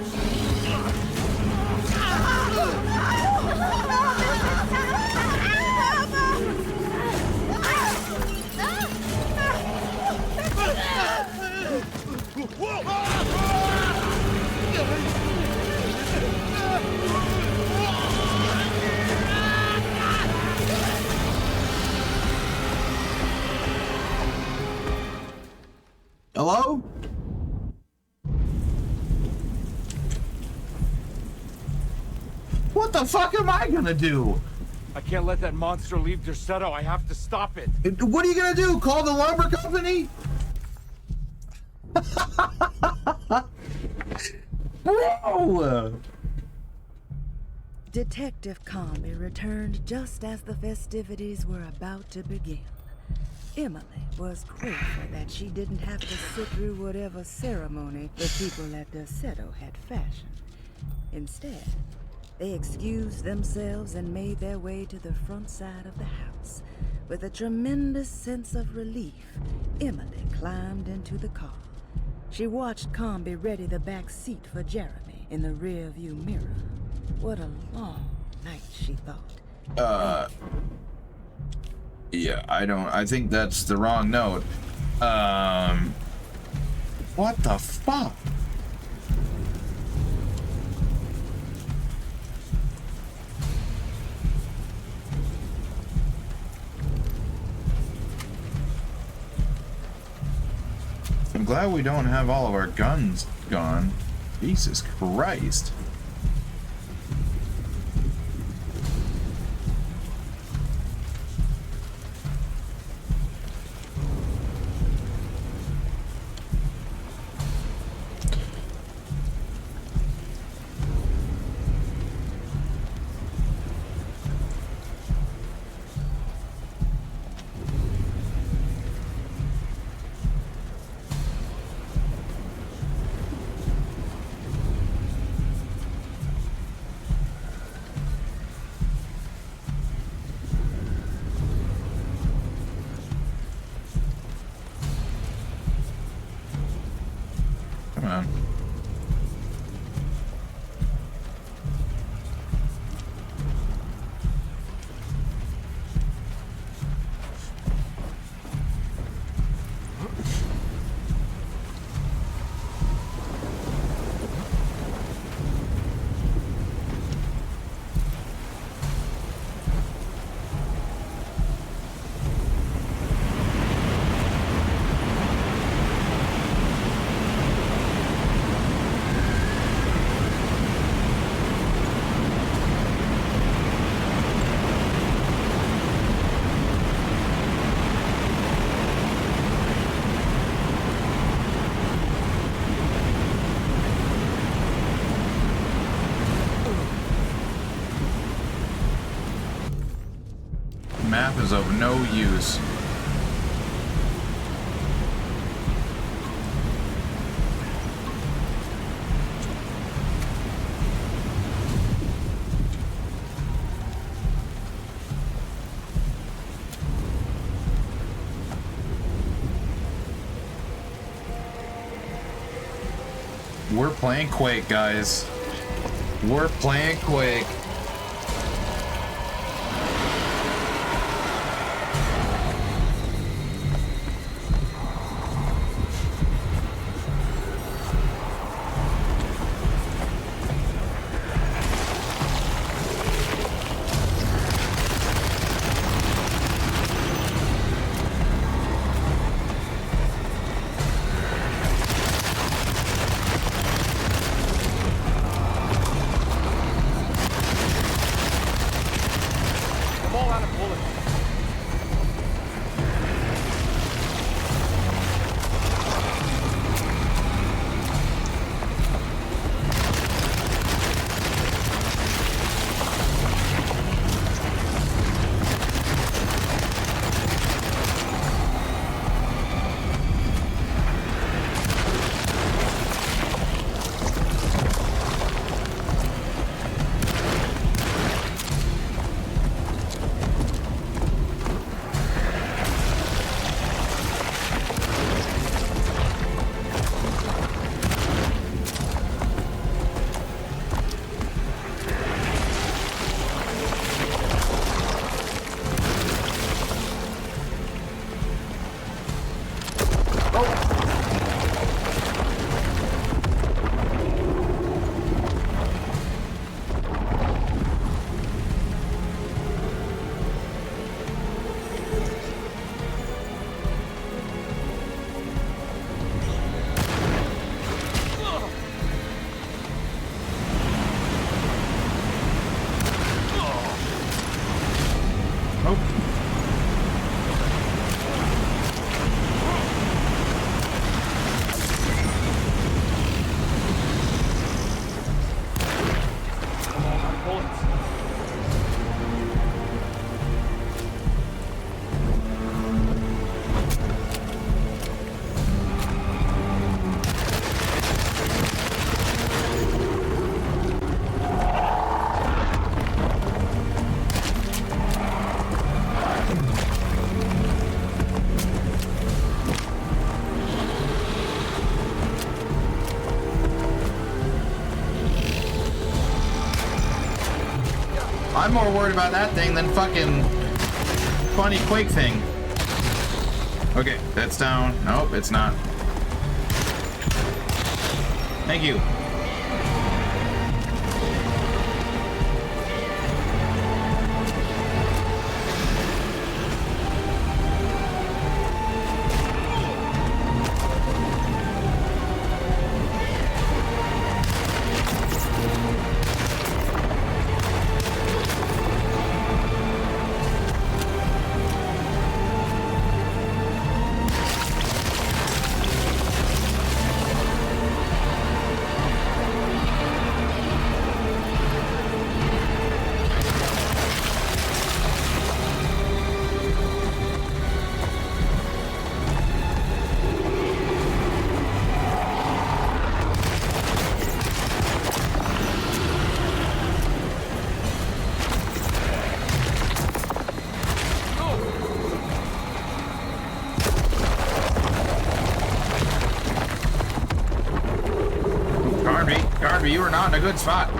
Hello? What the fuck am I gonna do? I can't let that monster leave Derceto. I have to stop it. What are you gonna do? Call the lumber company? Whoa! Detective Carnby returned just as the festivities were about to begin. Emily was grateful that she didn't have to sit through whatever ceremony the people at Derceto had fashioned. Instead, they excused themselves and made their way to the front side of the house. With a tremendous sense of relief, Emily climbed into the car. She watched Carnby ready the back seat for Jeremy in the rearview mirror. What a long night, she thought. Yeah, I think that's the wrong note. What the fuck? I'm glad we don't have all of our guns gone. Jesus Christ. Come on. Map is of no use. We're playing Quake, guys. We're playing Quake. I'm more worried about that thing than fucking funny quake thing. Okay, that's down. Nope, it's not. Thank you. Carnby, you are not in a good spot.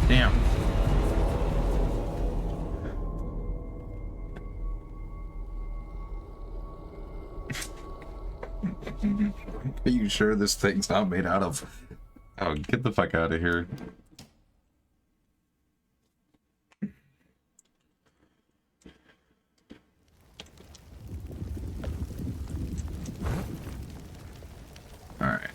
Damn. Are you sure this thing's not made out of... Oh, get the fuck out of here. Alright.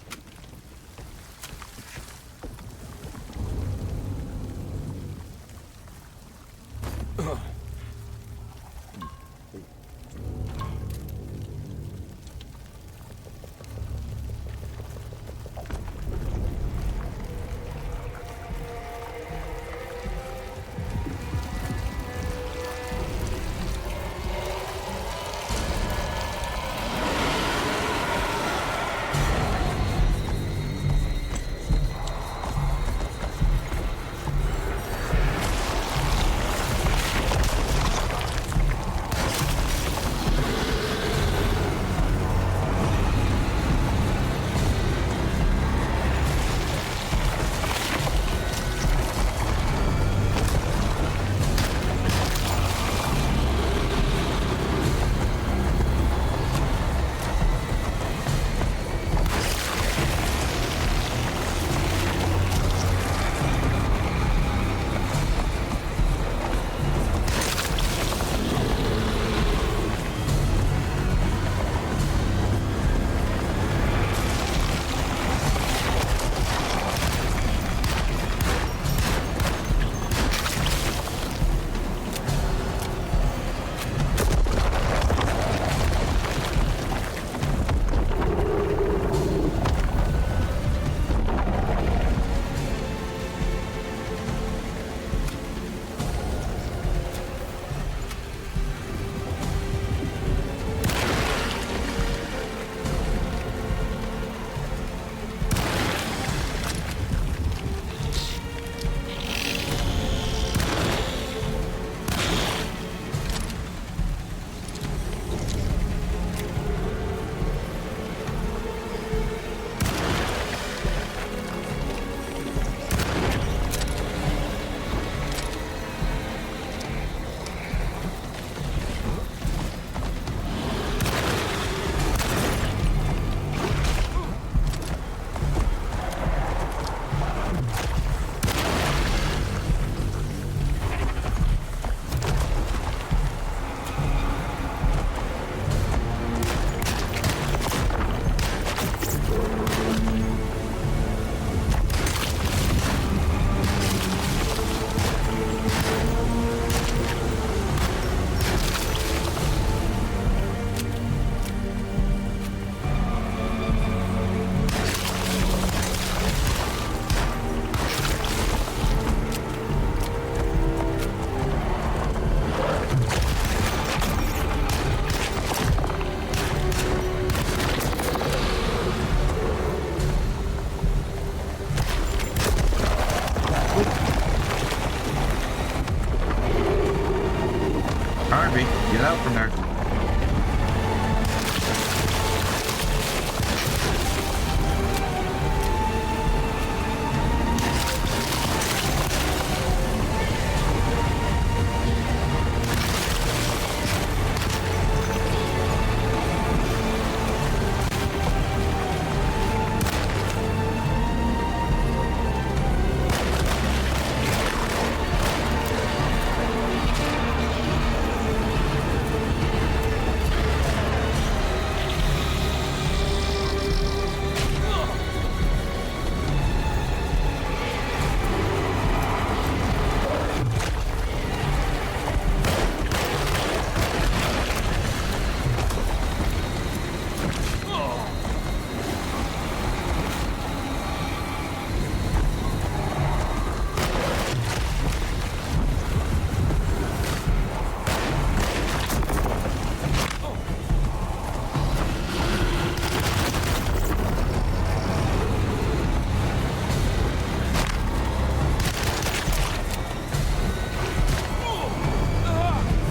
Carnby, get out from there.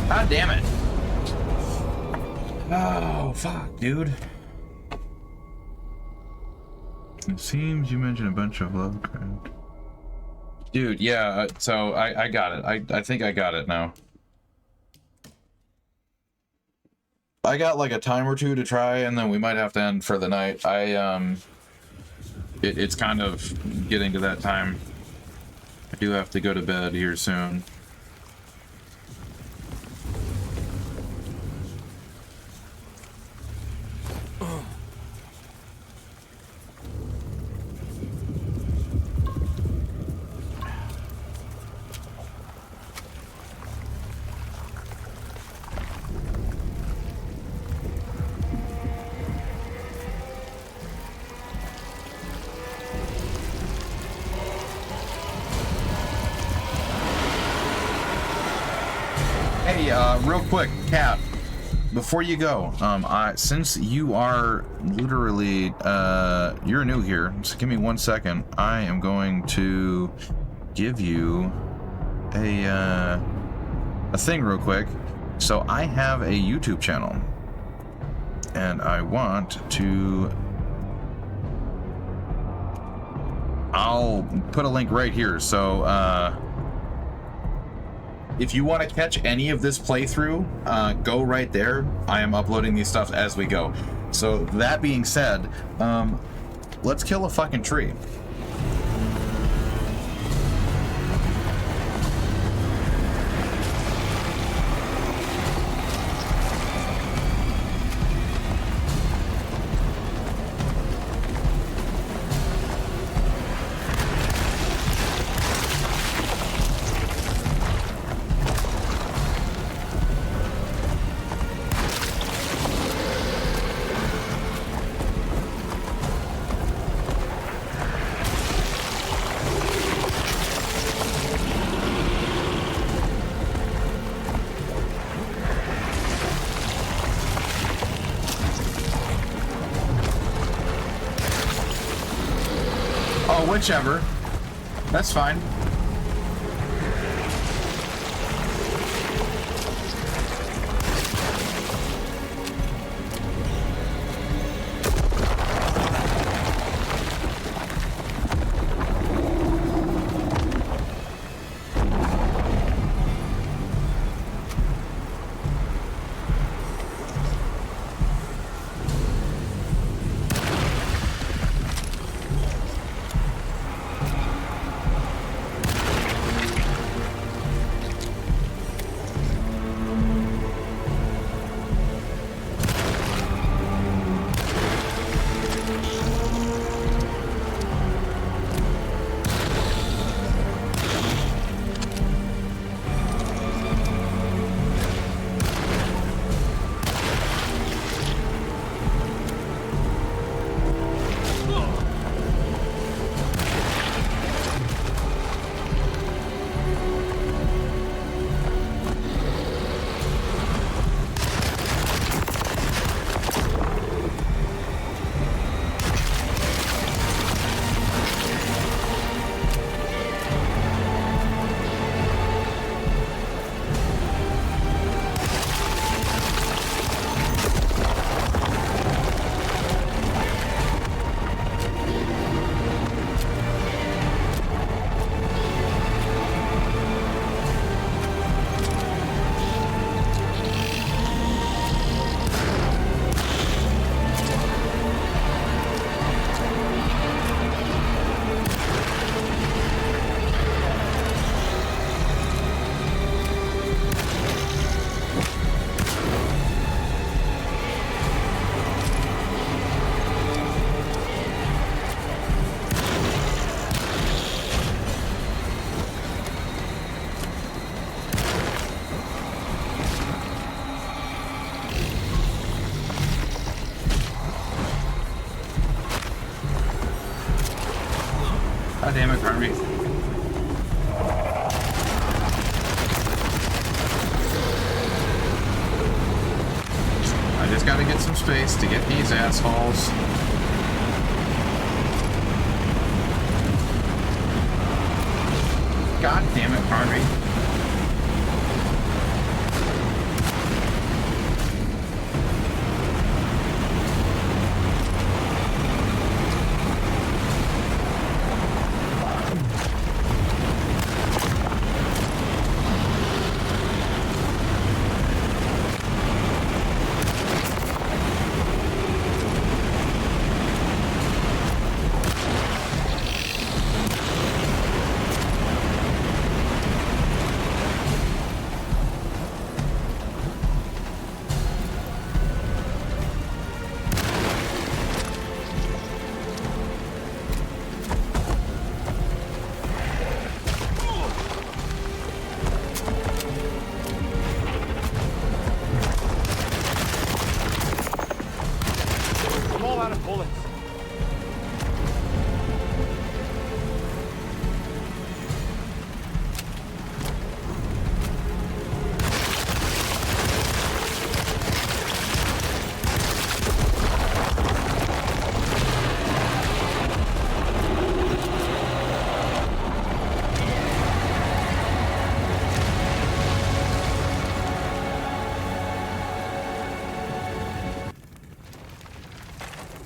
God damn it. Oh, fuck, dude. It seems you mentioned a bunch of Lovecraft. Dude, yeah, so I got it. I think I got it now. I got like a time or two to try, and then we might have to end for the night. It's kind of getting to that time. I do have to go to bed here soon. Real quick, Kat, before you go, since you are literally, you're new here, so give me 1 second. I am going to give you a thing real quick. So I have a YouTube channel, and I want to, I'll put a link right here. So, if you want to catch any of this playthrough, go right there. I am uploading these stuff as we go. So that being said, let's kill a fucking tree. Whichever. That's fine. damn it, Carnby. I just gotta get some space to get these assholes. God damn it, Carnby.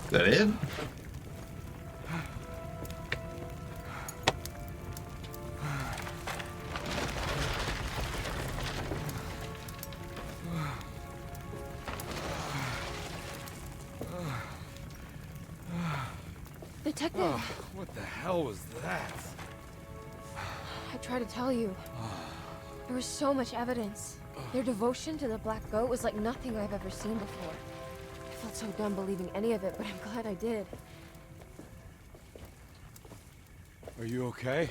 Is that it? Detective! Oh, what the hell was that? I tried to tell you. There was so much evidence. Their devotion to the Black Goat was like nothing I've ever seen before. I felt so dumb believing any of it, but I'm glad I did. Are you okay?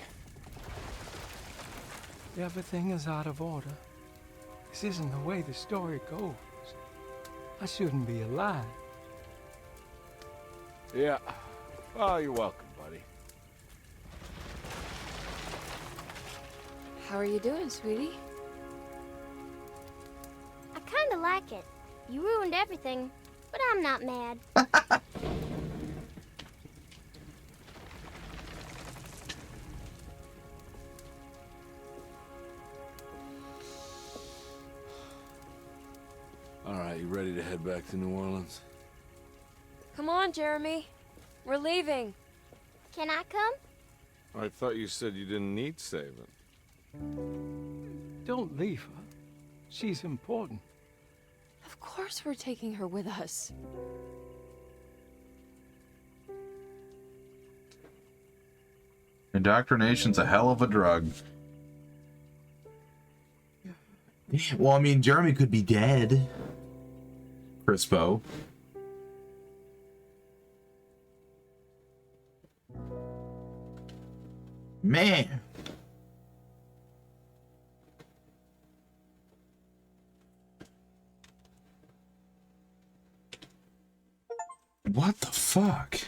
Everything is out of order. This isn't the way the story goes. I shouldn't be alive. Yeah. Oh, you're welcome, buddy. How are you doing, sweetie? I kinda like it. You ruined everything, but I'm not mad. All right, you ready to head back to New Orleans? Come on, Jeremy. We're leaving. Can I come? I thought you said you didn't need saving. Don't leave her. She's important. Of course we're taking her with us. Indoctrination's a hell of a drug. Well, I mean, Jeremy could be dead. Crispo. Man. What the fuck?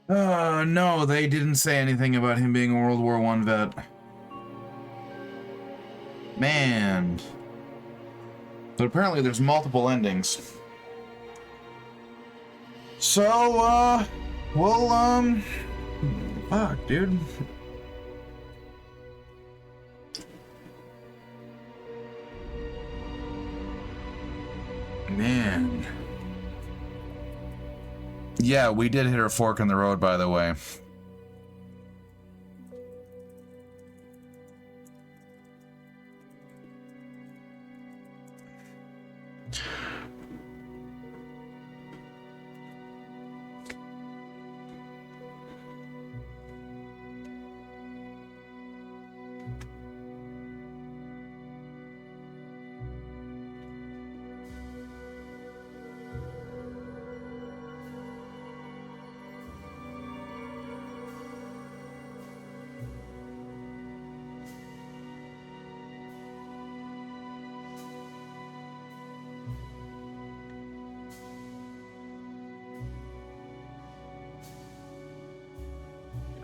No, they didn't say anything about him being a World War I vet. Man. But apparently there's multiple endings. So, well, fuck, dude. Man. Yeah, we did hit a fork in the road, by the way.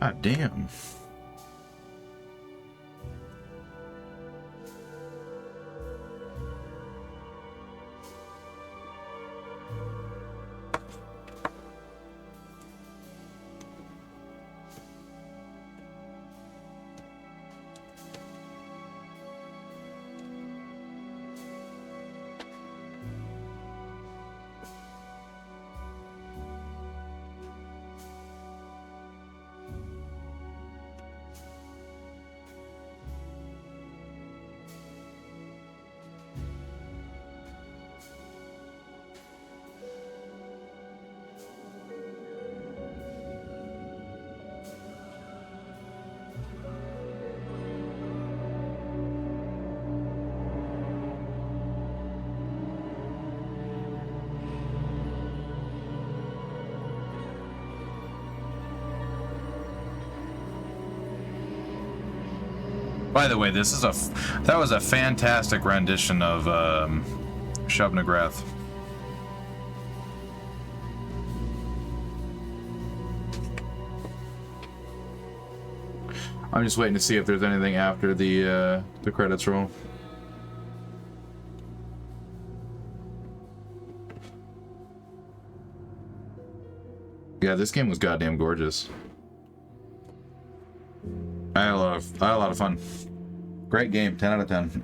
God damn. By the way, this is that was a fantastic rendition of Shub-Nigrath. I'm just waiting to see if there's anything after the credits roll. Yeah, this game was goddamn gorgeous. I had a lot of fun. Great game, 10 out of 10.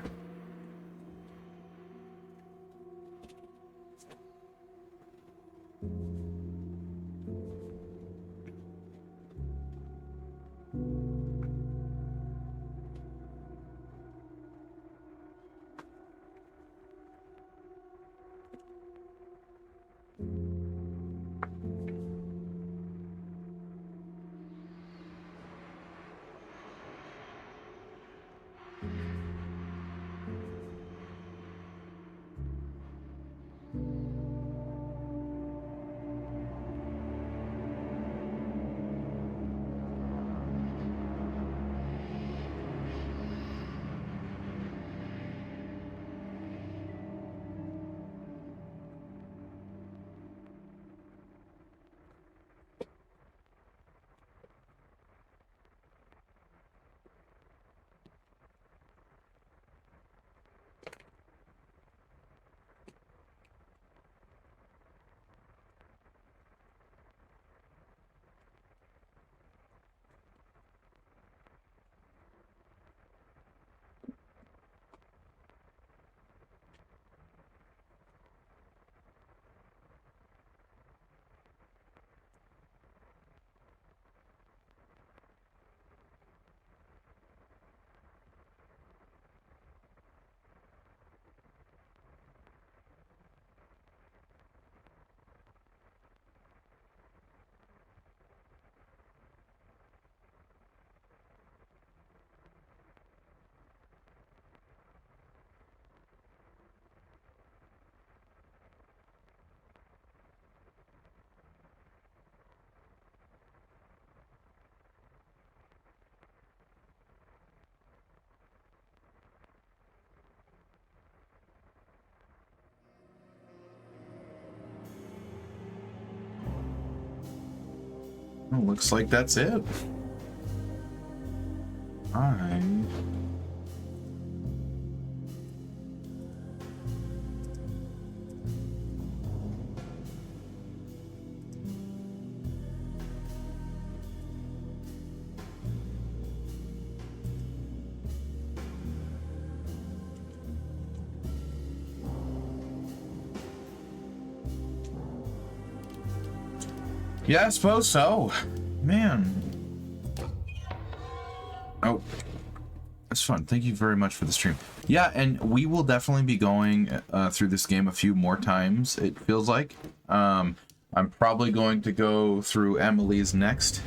Well, looks like that's it. Alright. Yeah, I suppose so. Man. Oh. That's fun. Thank you very much for the stream. Yeah, and we will definitely be going through this game a few more times, it feels like. I'm probably going to go through Emily's next.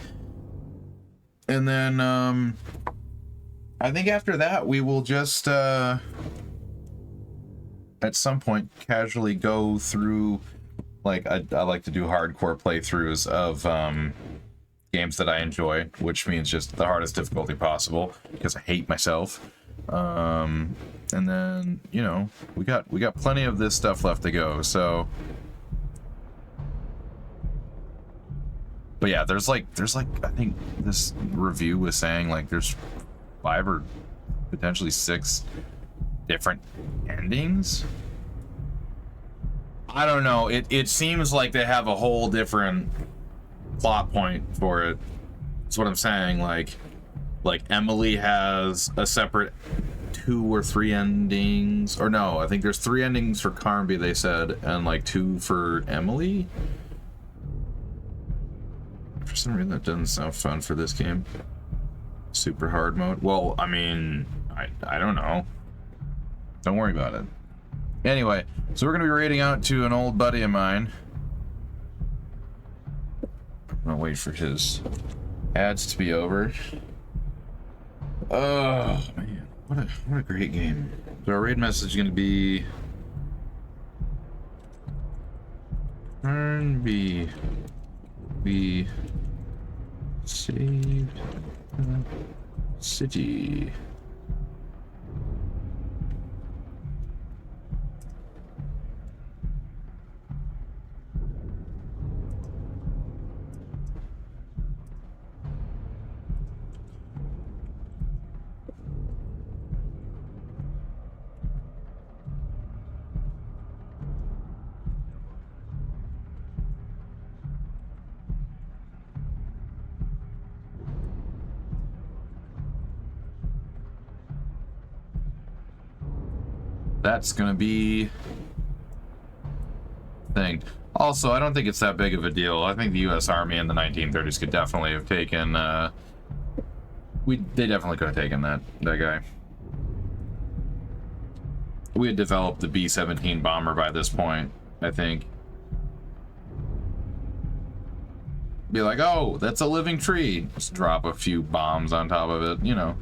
And then, I think after that, we will just, at some point, casually go through, like, I like to do hardcore playthroughs of, games that I enjoy, which means just the hardest difficulty possible because I hate myself. And then, you know, we got plenty of this stuff left to go, so. But yeah, there's like I think this review was saying like there's 5 or potentially 6 different endings. I don't know. It seems like they have a whole different plot point for it. That's what I'm saying. Like Emily has a separate 2 or 3 endings, or no, I think there's 3 endings for Carnby, they said, and like 2 for Emily. For some reason that doesn't sound fun for this game. Super hard mode. Well, I mean, I don't know. Don't worry about it. Anyway, so we're gonna be raiding out to an old buddy of mine. I'll wait for his ads to be over. Oh man, what a great game. So our raid message is gonna be Carnby. We saved the city. That's gonna be thing. Also, I don't think it's that big of a deal. I think the U.S. Army in the 1930s could definitely have taken. They definitely could have taken that guy. We had developed the B-17 bomber by this point, I think. Be like, oh, that's a living tree. Just drop a few bombs on top of it, you know.